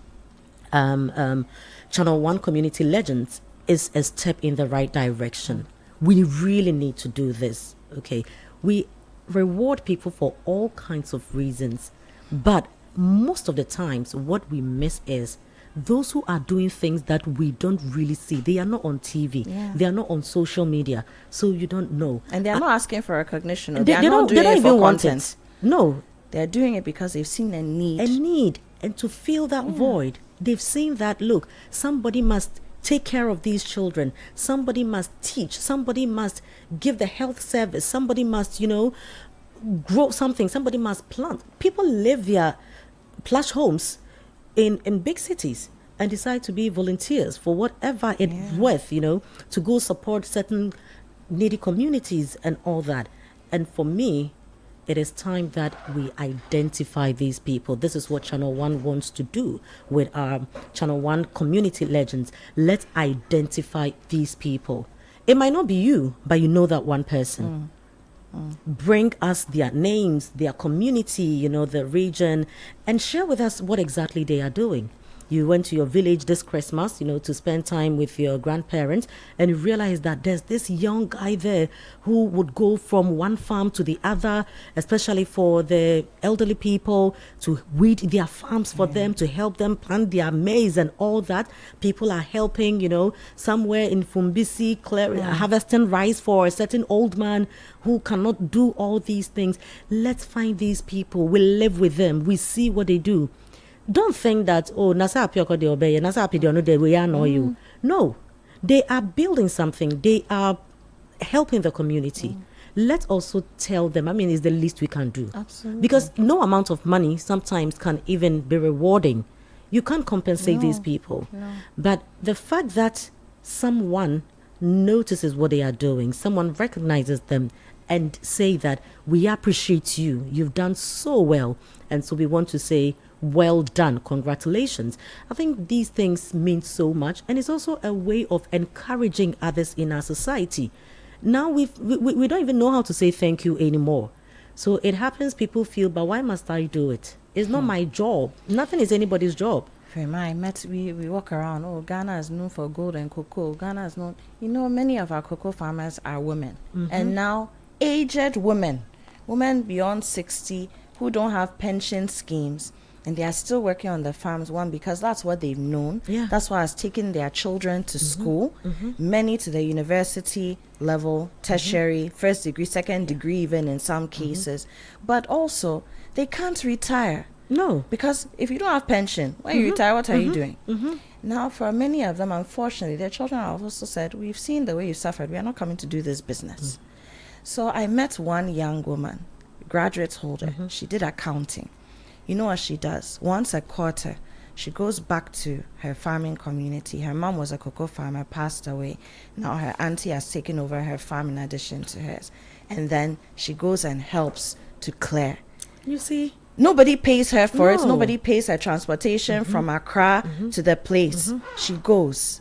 Speaker 1: Channel 1 Community Legends is a step in the right direction. We really need to do this. Okay, we reward people for all kinds of reasons, but most of the times what we miss is those who are doing things that we don't really see. They are not on TV. They are not on social media, so you don't know.
Speaker 2: And they are not asking for recognition.
Speaker 1: They
Speaker 2: are not doing it for content.
Speaker 1: No,
Speaker 2: they're doing it because they've seen a need.
Speaker 1: And to fill that void, they've seen that, look, somebody must take care of these children. Somebody must teach. Somebody must give the health service. Somebody must, you know, grow something. Somebody must plant. People live their plush homes in big cities and decide to be volunteers for whatever it's worth, you know, to go support certain needy communities and all that. And for me, it is time that we identify these people. This is what Channel 1 wants to do with our Channel 1 Community Legends. Let's identify these people. It might not be you, but you know that one person. Bring us their names, their community, you know, the region, and share with us what exactly they are doing. You went to your village this Christmas, you know, to spend time with your grandparents, and you realize that there's this young guy there who would go from one farm to the other, especially for the elderly people, to weed their farms for them, to help them plant their maize and all that. People are helping, you know, somewhere in Fumbisi, harvesting rice for a certain old man who cannot do all these things. Let's find these people. We live with them. We see what they do. Don't think that, oh, Nasa Apioko de obey, Nasa Api de no we know you. No, they are building something. They are helping the community. let's also tell them. I mean, it's the least we can do.
Speaker 2: Absolutely.
Speaker 1: Because no amount of money sometimes can even be rewarding. You can't compensate these people.
Speaker 2: No.
Speaker 1: But the fact that someone notices what they are doing, someone recognizes them and say that we appreciate you, you've done so well, and so we want to say well done, congratulations. I think these things mean so much, and it's also a way of encouraging others in our society. Now we don't even know how to say thank you anymore. So it happens, people feel, but why must I do it? It's not my job. Nothing is anybody's job.
Speaker 2: We walk around, oh, Ghana is known for gold and cocoa. Ghana is known, many of our cocoa farmers are women. And now, aged women beyond 60 who don't have pension schemes, and they are still working on the farms, one, because that's what they've known.
Speaker 1: Yeah.
Speaker 2: That's why it's taken their children to school, many to the university level, tertiary, first degree, second degree, even in some cases. But also, they can't retire.
Speaker 1: No.
Speaker 2: Because if you don't have pension, when you retire, what are you doing? Now, for many of them, unfortunately, their children have also said, we've seen the way you suffered. We are not coming to do this business. So I met one young woman, graduate holder. She did accounting. You know what she does? Once a quarter, she goes back to her farming community. Her mom was a cocoa farmer, passed away. Now her auntie has taken over her farm in addition to hers. And then she goes and helps to clear.
Speaker 1: You see?
Speaker 2: Nobody pays her for it.
Speaker 1: No.
Speaker 2: Nobody pays her transportation from Accra to the place. She goes.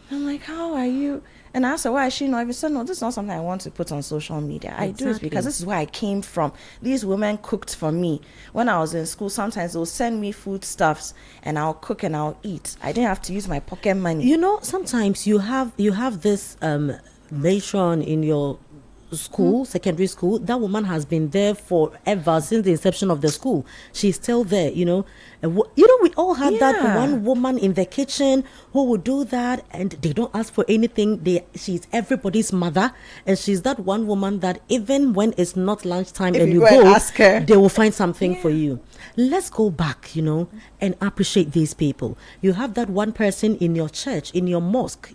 Speaker 2: I'm like, how are you? And I asked her, why is she not even? She said, no, this is not something I want to put on social media. I do it because this is where I came from. These women cooked for me. When I was in school, sometimes they'll send me foodstuffs and I'll cook and I'll eat. I didn't have to use my pocket money.
Speaker 1: You know, sometimes you have this matron in your school, secondary school. That woman has been there forever, since the inception of the school. She's still there, we all had that one woman in the kitchen who would do that, and they don't ask for anything. She's everybody's mother, and she's that one woman that even when it's not lunchtime
Speaker 2: If
Speaker 1: and
Speaker 2: you
Speaker 1: you
Speaker 2: go and ask her,
Speaker 1: they will find something for you. Let's go back, and appreciate these people. You have that one person in your church, in your mosque,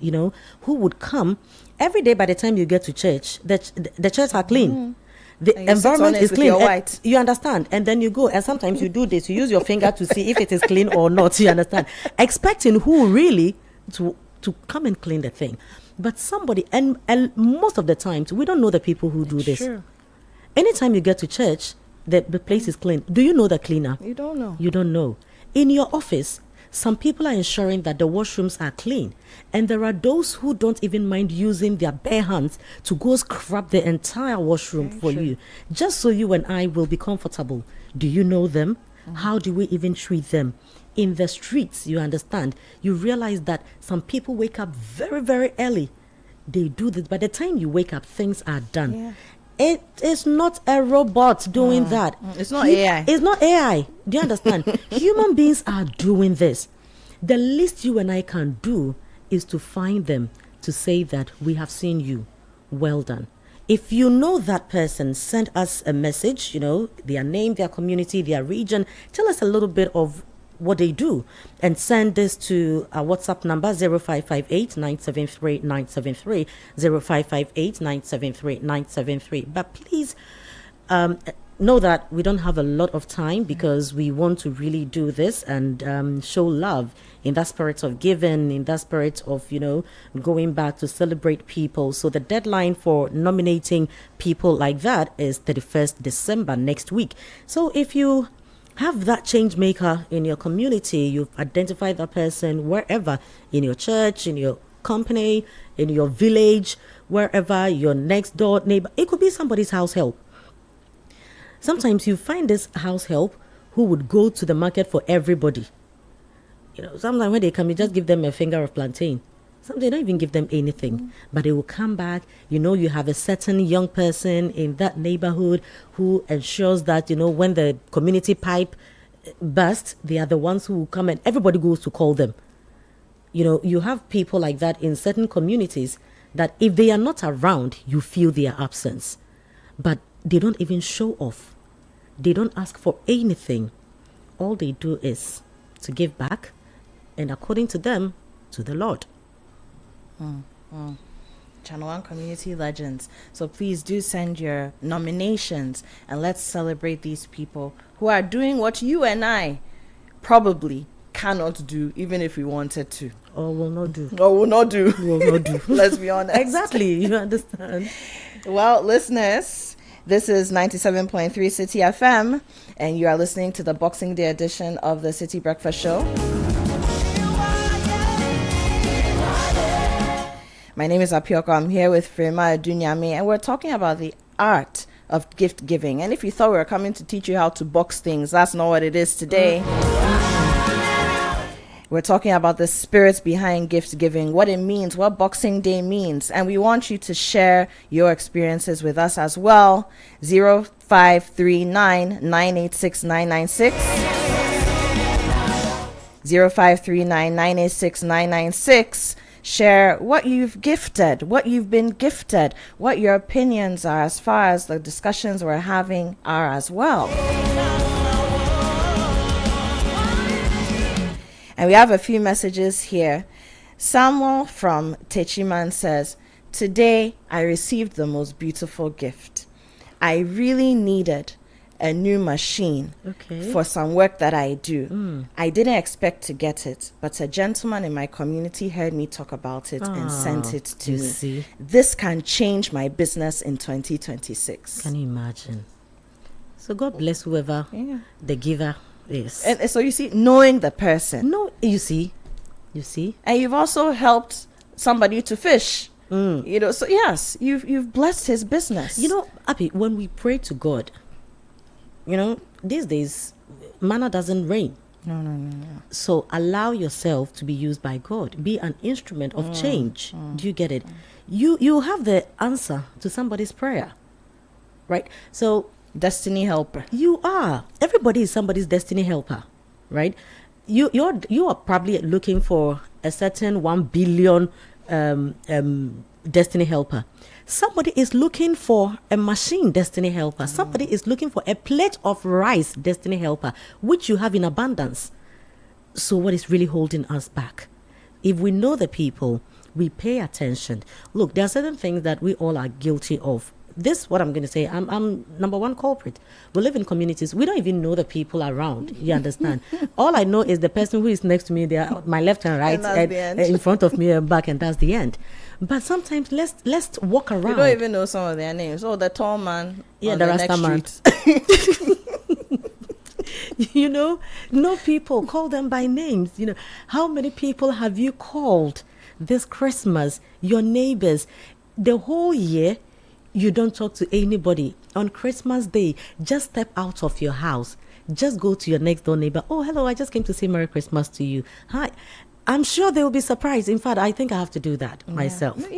Speaker 1: who would come every day. By the time you get to church, the church are clean. The environment is clean. You understand? And then you go, and sometimes you do this. You use your finger to see if it is clean or not. You understand? Expecting who really to come and clean the thing. But somebody, and most of the times, we don't know the people who do this.
Speaker 2: Sure.
Speaker 1: Anytime you get to church, the place is clean. Do you know the cleaner?
Speaker 2: You don't know.
Speaker 1: You don't know. In your office, some people are ensuring that the washrooms are clean. And there are those who don't even mind using their bare hands to go scrub the entire washroom for you, just so you and I will be comfortable. Do you know them? How do we even treat them? In the streets, you understand, you realize that some people wake up very, very early. They do this. By the time you wake up, things are done.
Speaker 2: Yeah.
Speaker 1: It is not a robot doing that.
Speaker 2: It's not AI.
Speaker 1: It's not AI. Do you understand? Human beings are doing this. The least you and I can do is to find them, to say that we have seen you. Well done. If you know that person, send us a message, their name, their community, their region. Tell us a little bit of what they do, and send this to our WhatsApp number 0558 973 973 0558 973 973. But please know that we don't have a lot of time, because we want to really do this and show love in that spirit of giving, in that spirit of going back to celebrate people. So the deadline for nominating people like that is 31st December, next week. So if you have that change maker in your community, you've identified that person wherever, in your church, in your company, in your village, wherever, your next door neighbor. It could be somebody's house help. Sometimes you find this house help who would go to the market for everybody. Sometimes when they come, you just give them a finger of plantain. Sometimes they don't even give them anything, but they will come back. You have a certain young person in that neighborhood who ensures that, when the community pipe bursts, they are the ones who will come, and everybody goes to call them. You have people like that in certain communities that if they are not around, you feel their absence. But they don't even show off. They don't ask for anything. All they do is to give back, and according to them, to the Lord.
Speaker 2: Channel One Community Legends. So please do send your nominations and let's celebrate these people who are doing what you and I probably cannot do, even if we wanted to.
Speaker 1: Or will not do.
Speaker 2: Or will not do.
Speaker 1: Will not do.
Speaker 2: Let's be honest.
Speaker 1: Exactly. You understand?
Speaker 2: Well, listeners, this is 97.3 Citi FM, and you are listening to the Boxing Day edition of the Citi Breakfast Show. My name is Apioko. I'm here with Frema Adunyame, and we're talking about the art of gift giving. And if you thought we were coming to teach you how to box things, that's not what it is today. We're talking about the spirit behind gift giving, what it means, what Boxing Day means. And we want you to share your experiences with us as well. 0539 986 996. 0539 986 996. Share what you've gifted, what you've been gifted, what your opinions are as far as the discussions we're having are as well. And we have a few messages here. Samuel from Techiman says, today I received the most beautiful gift. I really needed a new machine for some work that I do. I didn't expect to get it, but a gentleman in my community heard me talk about it and sent it to me.
Speaker 1: See?
Speaker 2: This can change my business in 2026.
Speaker 1: Can you imagine? So God bless whoever the giver is.
Speaker 2: And so you see, knowing the person.
Speaker 1: No, you see.
Speaker 2: And you've also helped somebody to fish. You know, so yes, you've blessed his business.
Speaker 1: You know, Abby, when we pray to God, you know, these days, manna doesn't rain.
Speaker 2: No.
Speaker 1: So allow yourself to be used by God. Be an instrument of change. Do you get it? You have the answer to somebody's prayer, right? So
Speaker 2: destiny helper.
Speaker 1: you are. Everybody is somebody's destiny helper, right? You are probably looking for a certain 1 billion destiny helper. Somebody is looking for a machine destiny helper. Somebody is looking for a plate of rice destiny helper, which you have in abundance. So what is really holding us back? If we know the people, we pay attention. Look, there are certain things that we all are guilty of. This, what I'm going to say, I'm number one culprit. We live in communities. We don't even know the people around. You understand? All I know is the person who is next to me, there, my left and right, and in front of me and back, and that's the end. But sometimes let's walk around.
Speaker 2: You don't even know some of their names. Oh, the tall man.
Speaker 1: Yeah,
Speaker 2: on
Speaker 1: the
Speaker 2: next
Speaker 1: Rasta man.
Speaker 2: street.
Speaker 1: You know people, call them by names. You know, how many people have you called this Christmas? Your neighbors. The whole year, you don't talk to anybody. On Christmas Day, just step out of your house. Just go to your next door neighbor. Oh, hello, I just came to say Merry Christmas to you. Hi. I'm sure they will be surprised. In fact, I think I have to do that myself.
Speaker 2: Yeah.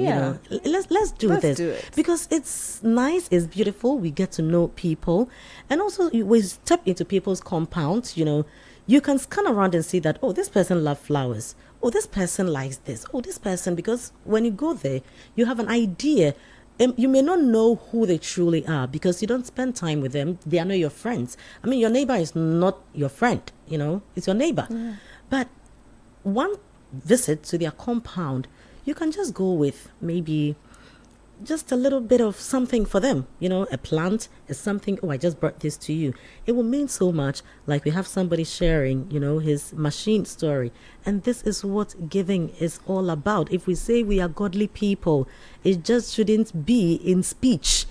Speaker 1: You know, let's do this.
Speaker 2: Do it.
Speaker 1: Because it's nice, it's beautiful. We get to know people, and also we step into people's compounds. You know, you can scan around and see that, oh, this person loves flowers. Oh, this person likes this. Oh, this person, because when you go there, you have an idea. You may not know who they truly are because you don't spend time with them. They are not your friends. I mean, your neighbor is not your friend, you know, it's your neighbor.
Speaker 2: Yeah.
Speaker 1: But one visit to their compound, you can just go with maybe just a little bit of something for them, you know, a plant is something. Oh, I just brought this to you. It will mean so much. Like we have somebody sharing, you know, his machine story. And this is what giving is all about. If we say we are godly people, it just shouldn't be in speech.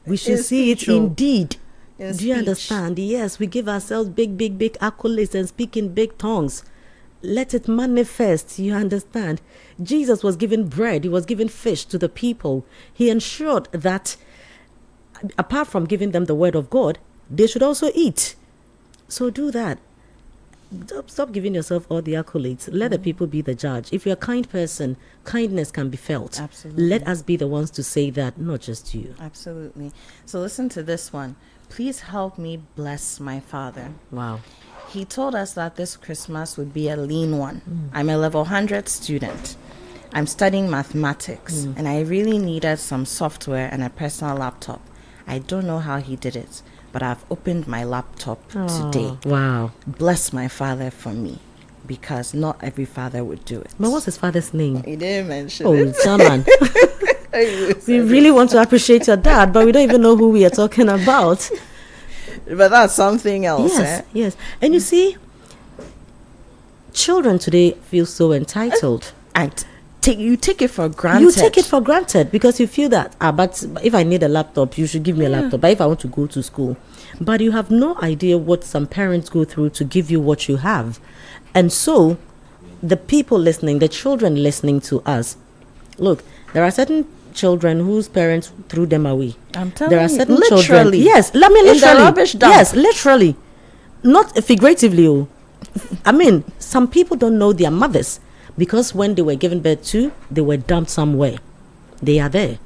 Speaker 1: We should see it in deed. Do you understand? Yes, we give ourselves big accolades and speak in big tongues. Let it manifest. You understand? Jesus was given bread. He was given fish to the people. He ensured that apart from giving them the word of God, they should also eat. So do that. Stop giving yourself all the accolades. Let the people be the judge. If you're a kind person, kindness can be felt.
Speaker 2: Absolutely.
Speaker 1: Let us be the ones to say that, not just you.
Speaker 2: Absolutely. So listen to this one. Please help me bless my father.
Speaker 1: Wow.
Speaker 2: He told us that this Christmas would be a lean one. I'm a level 100 student. I'm studying mathematics, and I really needed some software and a personal laptop. I don't know how he did it, but I've opened my laptop today.
Speaker 1: Wow.
Speaker 2: Bless my father for me, because not every father would do it.
Speaker 1: But what's his father's name?
Speaker 2: He didn't mention
Speaker 1: Oh,
Speaker 2: it.
Speaker 1: German. We really want to appreciate your dad, but we don't even know who we are talking about.
Speaker 2: But that's something else.
Speaker 1: Yes, yes. And you see, children today feel so entitled.
Speaker 2: And you take it for granted.
Speaker 1: You take it for granted because you feel that, but if I need a laptop, you should give me a laptop. But if I want to go to school, but you have no idea what some parents go through to give you what you have. And so the people listening, the children listening to us, look, there are certain children whose parents threw them away.
Speaker 2: I'm telling
Speaker 1: there are
Speaker 2: you,
Speaker 1: certain
Speaker 2: literally.
Speaker 1: children. Yes, let me literally.
Speaker 2: In the rubbish dump.
Speaker 1: Yes, literally. Not figuratively. Oh. I mean, some people don't know their mothers because when they were given birth to, they were dumped somewhere. They are there.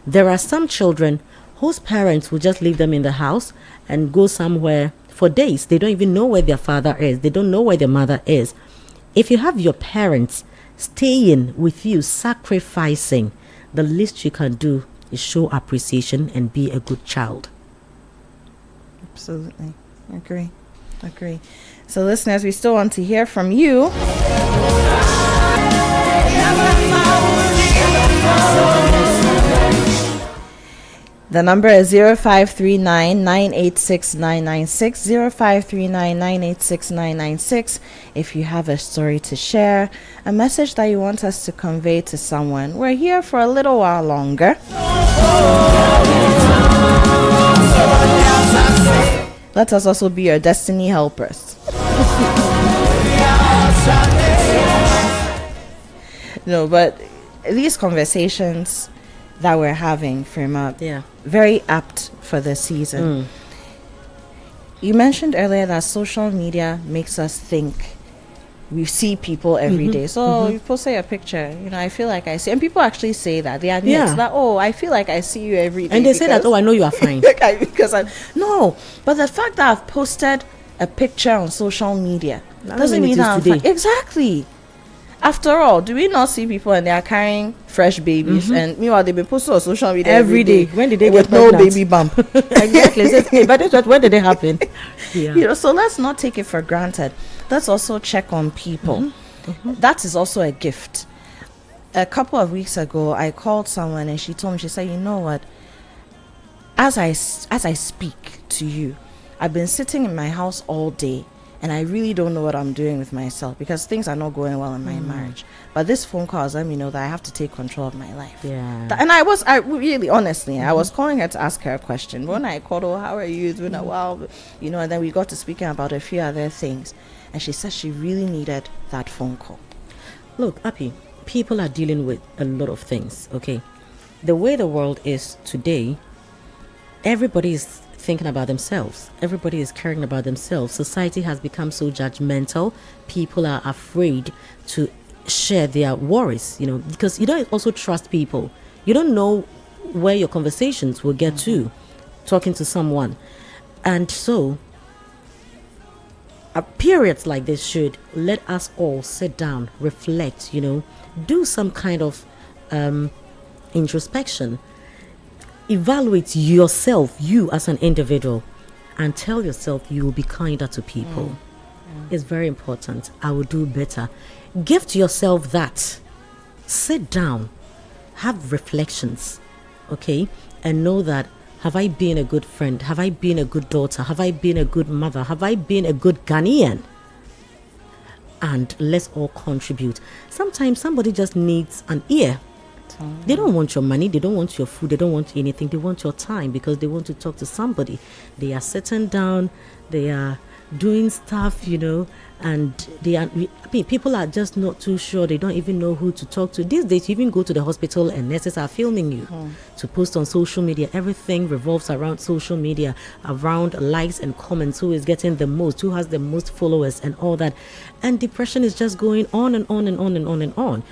Speaker 1: There are some children whose parents will just leave them in the house and go somewhere for days. They don't even know where their father is. They don't know where their mother is. If you have your parents staying with you, sacrificing, the least you can do is show appreciation and be a good child.
Speaker 2: Absolutely. Agree. So listeners, we still want to hear from you. The number is 0539-986-996, 0539-986-996. If you have a story to share, a message that you want us to convey to someone, we're here for a little while longer. Let us also be your destiny helpers. No, but these conversations that we're having, Firma, very apt for the season. You mentioned earlier that social media makes us think. We see people every day. So you post a picture, I feel like I see. And people actually say that. They admit that, I feel like I see you every day.
Speaker 1: And they say that, I know you are fine.
Speaker 2: No, but the fact that I've posted a picture on social media doesn't mean that I'm fine. Exactly. After all, do we not see people and they are carrying fresh babies and meanwhile they've been posted on social media every day?
Speaker 1: When did they
Speaker 2: get
Speaker 1: pregnant?
Speaker 2: No baby bump?
Speaker 1: Exactly. But when did it happen?
Speaker 2: So let's not take it for granted. Let's also check on people. That is also a gift. A couple of weeks ago, I called someone and she told me, she said, you know what? As I speak to you, I've been sitting in my house all day. And I really don't know what I'm doing with myself because things are not going well in my marriage. But this phone call has let me know that I have to take control of my life. And I really, honestly, I was calling her to ask her a question. When I called her, how are you? It's been a while, and then we got to speaking about a few other things. And she said she really needed that phone call.
Speaker 1: Look, Appy, people are dealing with a lot of things, okay? The way the world is today, everybody is thinking about themselves. Everybody is caring about themselves. Society has become so judgmental. People are afraid to share their worries, because you don't also trust people. You don't know where your conversations will get to talking to someone. And so periods like this should let us all sit down, reflect, do some kind of introspection. Evaluate yourself, you as an individual, and tell yourself you will be kinder to people. It's very important. I will do better. Gift yourself that. Sit down, have reflections, okay, and know that, have I been a good friend? Have I been a good daughter? Have I been a good mother? Have I been a good Ghanaian? And let's all contribute. Sometimes somebody just needs an ear. They don't want your money, they don't want your food, they don't want anything. They want your time because they want to talk to somebody. They are sitting down, they are doing stuff, and people are just not too sure. They don't even know who to talk to. These days, you even go to the hospital and nurses are filming you to post on social media. Everything revolves around social media, around likes and comments, who is getting the most, who has the most followers and all that. And depression is just going on and on and on and on and on.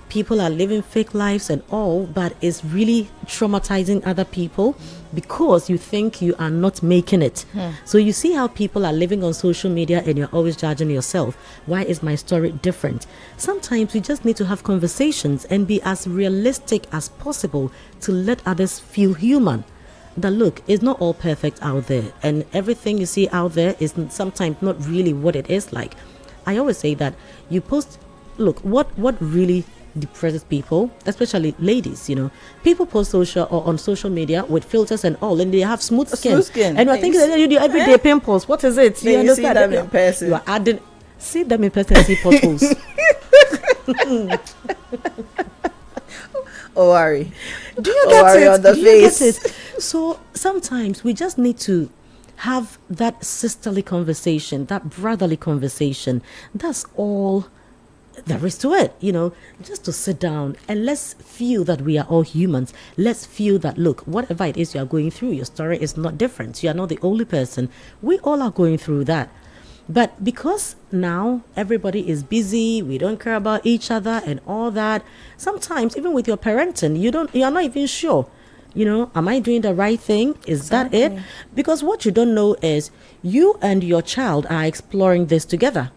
Speaker 1: People are living fake lives and all, but it's really traumatizing other people because you think you are not making it. So you see how people are living on social media and you're always judging yourself. Why is my story different? Sometimes we just need to have conversations and be as realistic as possible to let others feel human. That look, it's not all perfect out there, and everything you see out there is sometimes not really what it is like. I always say that you post, look, what really depresses people, especially ladies. People post social or on social media with filters and all, and they have smooth skin.
Speaker 2: Smooth skin.
Speaker 1: And you're thinking that you do everyday pimples. What is it?
Speaker 2: You see them in person.
Speaker 1: You are adding. See them in person. See potholes.
Speaker 2: Oh, worry.
Speaker 1: Do you get it?
Speaker 2: On the face.
Speaker 1: You get it? So sometimes we just need to have that sisterly conversation, that brotherly conversation. That's all there is to it, just to sit down and let's feel that we are all humans. Let's feel that, look, whatever it is you are going through, your story is not different. You are not the only person. We all are going through that. But because now everybody is busy, we don't care about each other and all that, sometimes even with your parenting, you are not even sure, am I doing the right thing? Is exactly. That it? Because what you don't know is you and your child are exploring this together.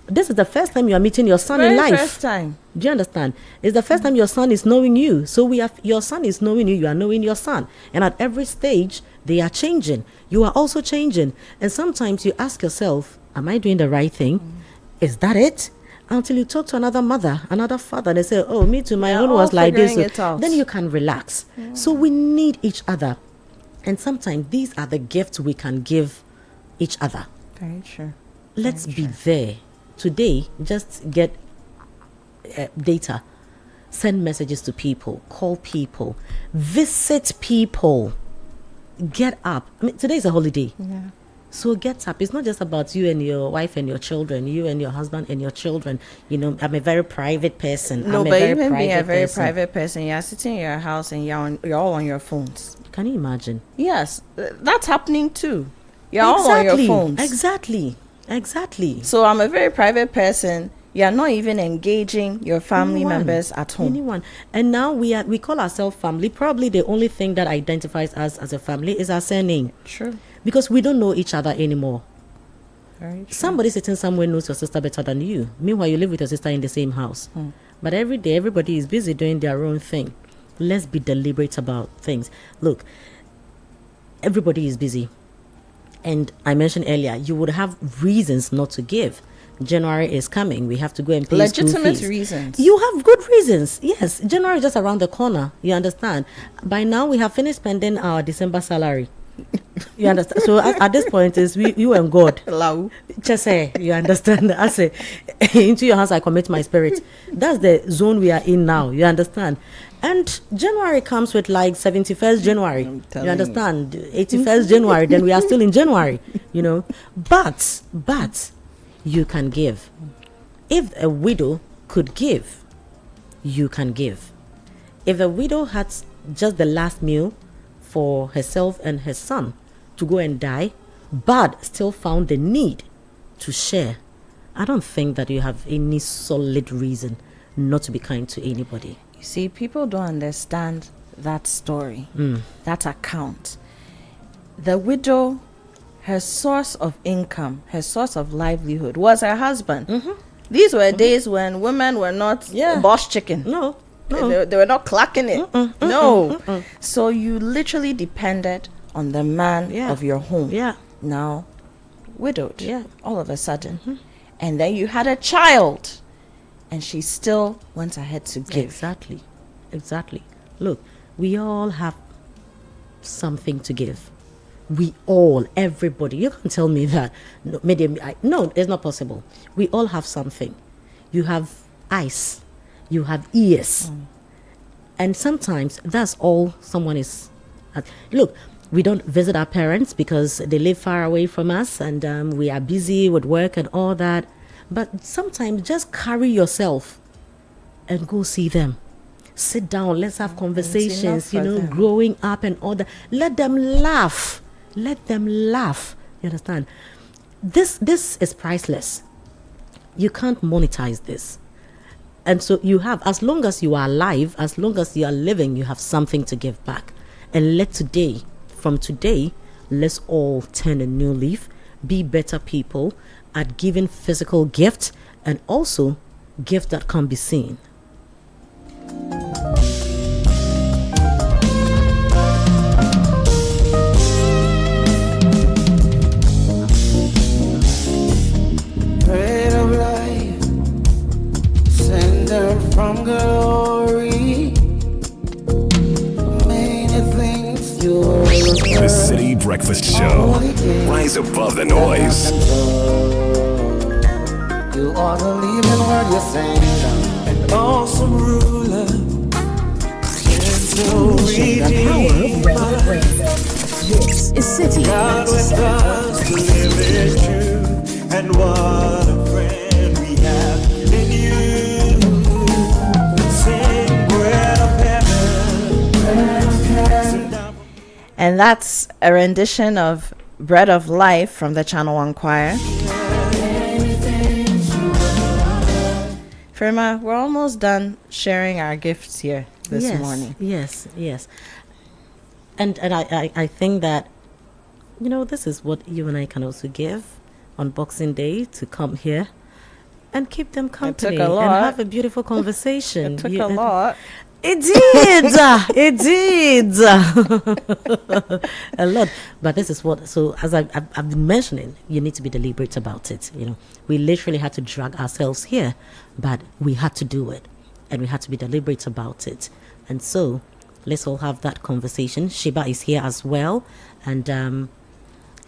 Speaker 1: This is the first time you are meeting your son in life.
Speaker 2: First time.
Speaker 1: Do you understand? It's the first time your son is knowing you. So your son is knowing you, you are knowing your son. And at every stage, they are changing. You are also changing. And sometimes you ask yourself, am I doing the right thing? Is that it? Until you talk to another mother, another father, and they say, oh, me too, my own was like this. Then you can relax. Yeah. So we need each other. And sometimes these are the gifts we can give each other.
Speaker 2: Very true.
Speaker 1: Let's be there. Today, just get data, send messages to people, call people, visit people, get up. I mean, today is a holiday.
Speaker 2: Yeah.
Speaker 1: So get up. It's not just about you and your wife and your children, you and your husband and your children. I'm a very private person.
Speaker 2: No, but even being a very private person, you're sitting in your house and you're all on your phones.
Speaker 1: Can you imagine?
Speaker 2: Yes, that's happening too. You're all on your phones.
Speaker 1: Exactly.
Speaker 2: So I'm a very private person. You're not even engaging your family members at home.
Speaker 1: Anyone. And now we call ourselves family. Probably the only thing that identifies us as a family is our surname.
Speaker 2: True.
Speaker 1: Because we don't know each other anymore.
Speaker 2: Very true.
Speaker 1: Somebody sitting somewhere knows your sister better than you. Meanwhile, you live with your sister in the same house. But every day, everybody is busy doing their own thing. Let's be deliberate about things. Look, everybody is busy. And I mentioned earlier, you would have reasons not to give. January is coming. We have to go and pay
Speaker 2: legitimate
Speaker 1: school fees.
Speaker 2: Reasons.
Speaker 1: You have good reasons. Yes, January is just around the corner. You understand? By now, we have finished spending our December salary. You understand? So at this point, is you and God. Just say, you understand? I say, into your hands I commit my spirit. That's the zone we are in now. You understand? And January comes with like 71st January. You understand? 81st January. Then we are still in January. But you can give. If a widow could give, you can give. If a widow had just the last meal for herself and her son to go and die, but still found the need to share, I don't think that you have any solid reason not to be kind to anybody.
Speaker 2: You see, people don't understand that story, that account. The widow, her source of income, her source of livelihood was her husband. These were days when women were not boss chicken.
Speaker 1: No.
Speaker 2: They were not clacking it. So you literally depended on the man of your home.
Speaker 1: Yeah.
Speaker 2: Now, widowed. Yeah. All of a sudden. And then you had a child. And she still went ahead to give.
Speaker 1: Exactly. Look, we all have something to give. We all, everybody. You can't tell me that. No, it's not possible. We all have something. You have eyes. You have ears. And sometimes that's all someone is. Look, we don't visit our parents because they live far away from us and we are busy with work and all that. But sometimes just carry yourself and go see them. Sit down, let's have conversations, growing up and all that. Let them laugh. You understand? This is priceless. You can't monetize this. And so you have, as long as you are alive, as long as you are living, you have something to give back. And from today, let's all turn a new leaf, be better people at giving physical gifts and also gifts that can be seen.
Speaker 3: Bread of life, send her from glory. Many things you
Speaker 4: The City Breakfast Show. Rise above the noise.
Speaker 3: You are the living word you're saying. An awesome ruler.
Speaker 5: The power of Red. This is City.
Speaker 3: God with us to live it true. And what a friend we have in you. Sing bread of heaven.
Speaker 2: And that's a rendition of Bread of Life from the Channel One Choir. Firma, we're almost done sharing our gifts here this morning.
Speaker 1: Yes. And I think that, this is what you and I can also give on Boxing Day, to come here and keep them company
Speaker 2: a lot.
Speaker 1: and have a beautiful conversation.
Speaker 2: It took a lot.
Speaker 1: It did. A lot. But this is what, so as I've been mentioning, you need to be deliberate about it. We literally had to drag ourselves here, but we had to do it, and we had to be deliberate about it. And so let's all have that conversation. Sheba is here as well, and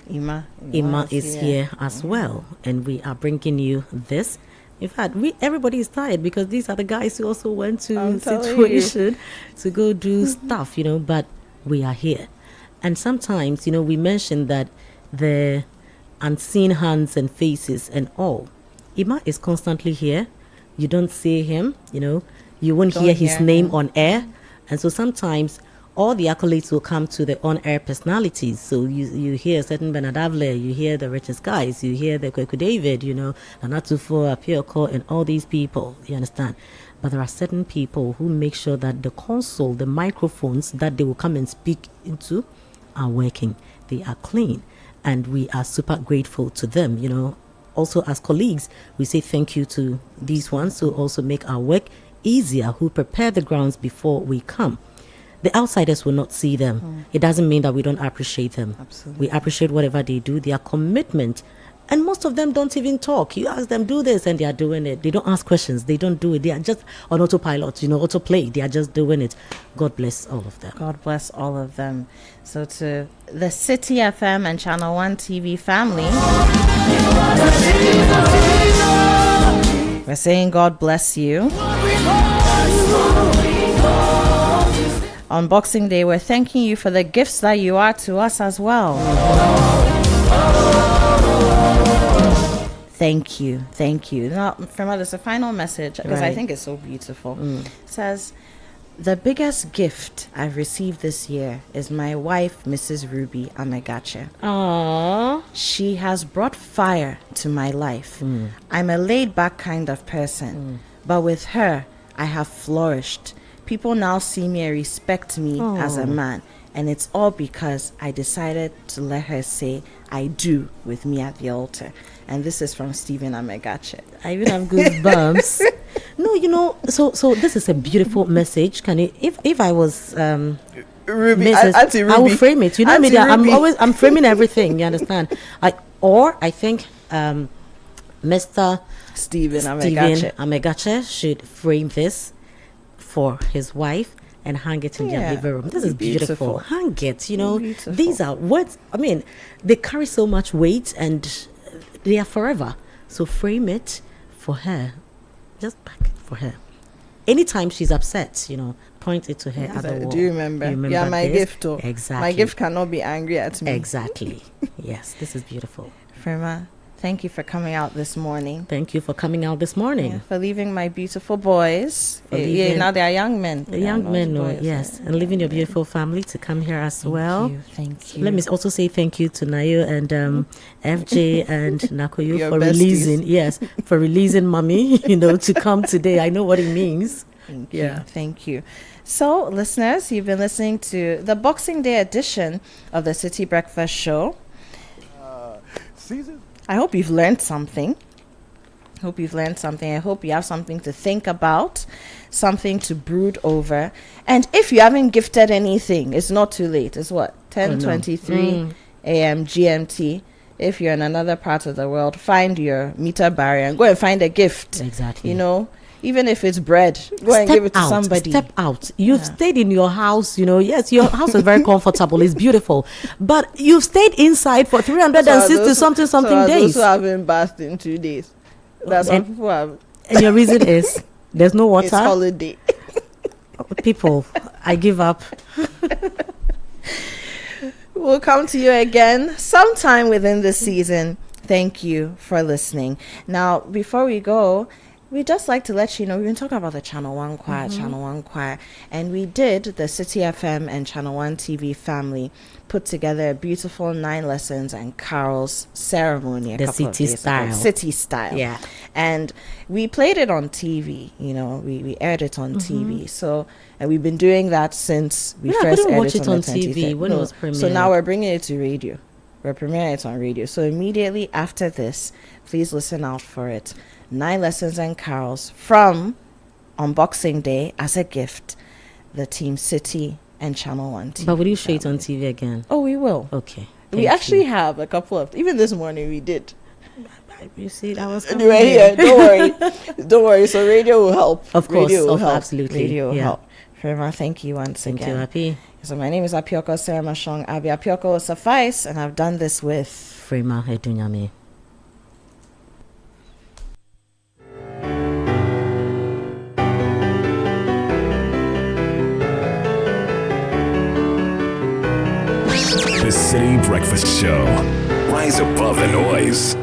Speaker 1: Ima is here as well, and we are bringing you this. In fact, everybody is tired because these are the guys who also went to situation to go do stuff, but we are here. And sometimes, we mentioned that the unseen hands and faces and all. Ima is constantly here. You don't see him, you won't hear his name on air. And so sometimes all the accolades will come to the on-air personalities. So you hear certain Bernard Avle, you hear the richest guys, you hear the Kweku David, Nanatufo, Apioko, and all these people, you understand? But there are certain people who make sure that the console, the microphones that they will come and speak into are working. They are clean. And we are super grateful to them, Also, as colleagues, we say thank you to these ones who also make our work easier, who prepare the grounds before we come. The outsiders will not see them. It doesn't mean that we don't appreciate them.
Speaker 2: Absolutely.
Speaker 1: We appreciate whatever they do, their commitment. And most of them don't even talk. You ask them, do this, and they are doing it. They don't ask questions. They don't do it. They are just on autopilot, autoplay. They are just doing it. God bless all of them.
Speaker 2: God bless all of them. So to the City FM and Channel 1 TV family, we're saying God bless you. On Boxing Day, we're thanking you for the gifts that you are to us as well. Thank you. Now, Firma, there's a final message because I think it's so beautiful. It says, the biggest gift I've received this year is my wife, Mrs. Ruby Amegache.
Speaker 1: Aww.
Speaker 2: She has brought fire to my life. I'm a laid-back kind of person, but with her, I have flourished. People now see me and respect me as a man. And it's all because I decided to let her say I do with me at the altar. And this is from Stephen Amegache.
Speaker 1: I even have goosebumps. No, so this is a beautiful message. Can you, if I was
Speaker 2: Ruby,
Speaker 1: Mrs.,
Speaker 2: Auntie Ruby.
Speaker 1: I will frame it. You know
Speaker 2: Auntie
Speaker 1: me, that
Speaker 2: Ruby.
Speaker 1: I'm framing everything. You understand? I think Mr.
Speaker 2: Stephen
Speaker 1: Stephen
Speaker 2: Amegache.
Speaker 1: Amegache should frame this for his wife and hang it in their living room. This is beautiful. Hang it,
Speaker 2: Beautiful.
Speaker 1: These are words. I mean, they carry so much weight and they are forever. So frame it for her. Just back it for her. Anytime she's upset, point it to her at the wall.
Speaker 2: Do you remember? Yeah, my
Speaker 1: this?
Speaker 2: gift.
Speaker 1: Exactly.
Speaker 2: My gift cannot be angry at me.
Speaker 1: Exactly. Yes, this is beautiful.
Speaker 2: Firma, thank you for coming out this morning.
Speaker 1: Thank you for coming out this morning.
Speaker 2: For leaving my beautiful boys.
Speaker 1: For leaving-
Speaker 2: Now they are young men.
Speaker 1: The young men,
Speaker 2: boys,
Speaker 1: yes, and leaving your beautiful family to come here as well.
Speaker 2: Thank you.
Speaker 1: Let me also say thank you to Nayo and FJ and Nakoyo
Speaker 2: Your
Speaker 1: for
Speaker 2: besties.
Speaker 1: releasing mommy, to come today. I know what it means.
Speaker 2: Thank you. So, listeners, you've been listening to the Boxing Day edition of the City Breakfast Show. I hope you've learned something. I hope you have something to think about, something to brood over. And if you haven't gifted anything, it's not too late. It's what? 10:23 a.m. GMT. If you're in another part of the world, find your meter barrier and go and find a gift.
Speaker 1: Exactly.
Speaker 2: Even if it's bread, go and give it to
Speaker 1: out,
Speaker 2: somebody.
Speaker 1: Step out. You've stayed in your house, yes, your house is very comfortable, it's beautiful, but you've stayed inside for 360 something
Speaker 2: Those
Speaker 1: days.
Speaker 2: who haven't bathed in 2 days. That's what people have.
Speaker 1: And your reason is there's no water.
Speaker 2: It's holiday.
Speaker 1: People, I give up.
Speaker 2: We'll come to you again sometime within this season. Thank you for listening. Now, before we go, we'd just like to let you know, we've been talking about the Channel 1 Choir, Channel 1 Choir, and we did the City FM and Channel 1 TV family put together a beautiful 9 lessons and carols ceremony.
Speaker 1: The City style.
Speaker 2: City style.
Speaker 1: Yeah.
Speaker 2: And we played it on TV, we aired it on TV. So, and we've been doing that since we
Speaker 1: Yeah, I
Speaker 2: first
Speaker 1: couldn't
Speaker 2: aired
Speaker 1: watch it
Speaker 2: on
Speaker 1: on
Speaker 2: the
Speaker 1: TV
Speaker 2: 23rd.
Speaker 1: when it was
Speaker 2: So
Speaker 1: premiered.
Speaker 2: now we're bringing it to radio. We're premiering it on radio. So immediately after this, please listen out for it. 9 lessons and carols from on Boxing Day as a gift. The Team City and Channel 1 TV.
Speaker 1: But will you show it on
Speaker 2: family.
Speaker 1: TV again?
Speaker 2: Oh, we will.
Speaker 1: Okay.
Speaker 2: We actually have a couple of, even this morning we did.
Speaker 1: You see, that was
Speaker 2: You were here. Don't worry. Don't worry. So radio will help.
Speaker 1: Of course,
Speaker 2: Radio will help.
Speaker 1: absolutely.
Speaker 2: Radio will
Speaker 1: Yeah.
Speaker 2: help. Forever, thank you once
Speaker 1: Thank
Speaker 2: again.
Speaker 1: you, Happy.
Speaker 2: So my name is Apioko Sarah Mashong. Abi Apioko will suffice, and I've done this with
Speaker 1: Frema Edunyame.
Speaker 4: The City Breakfast Show. Rise above the noise.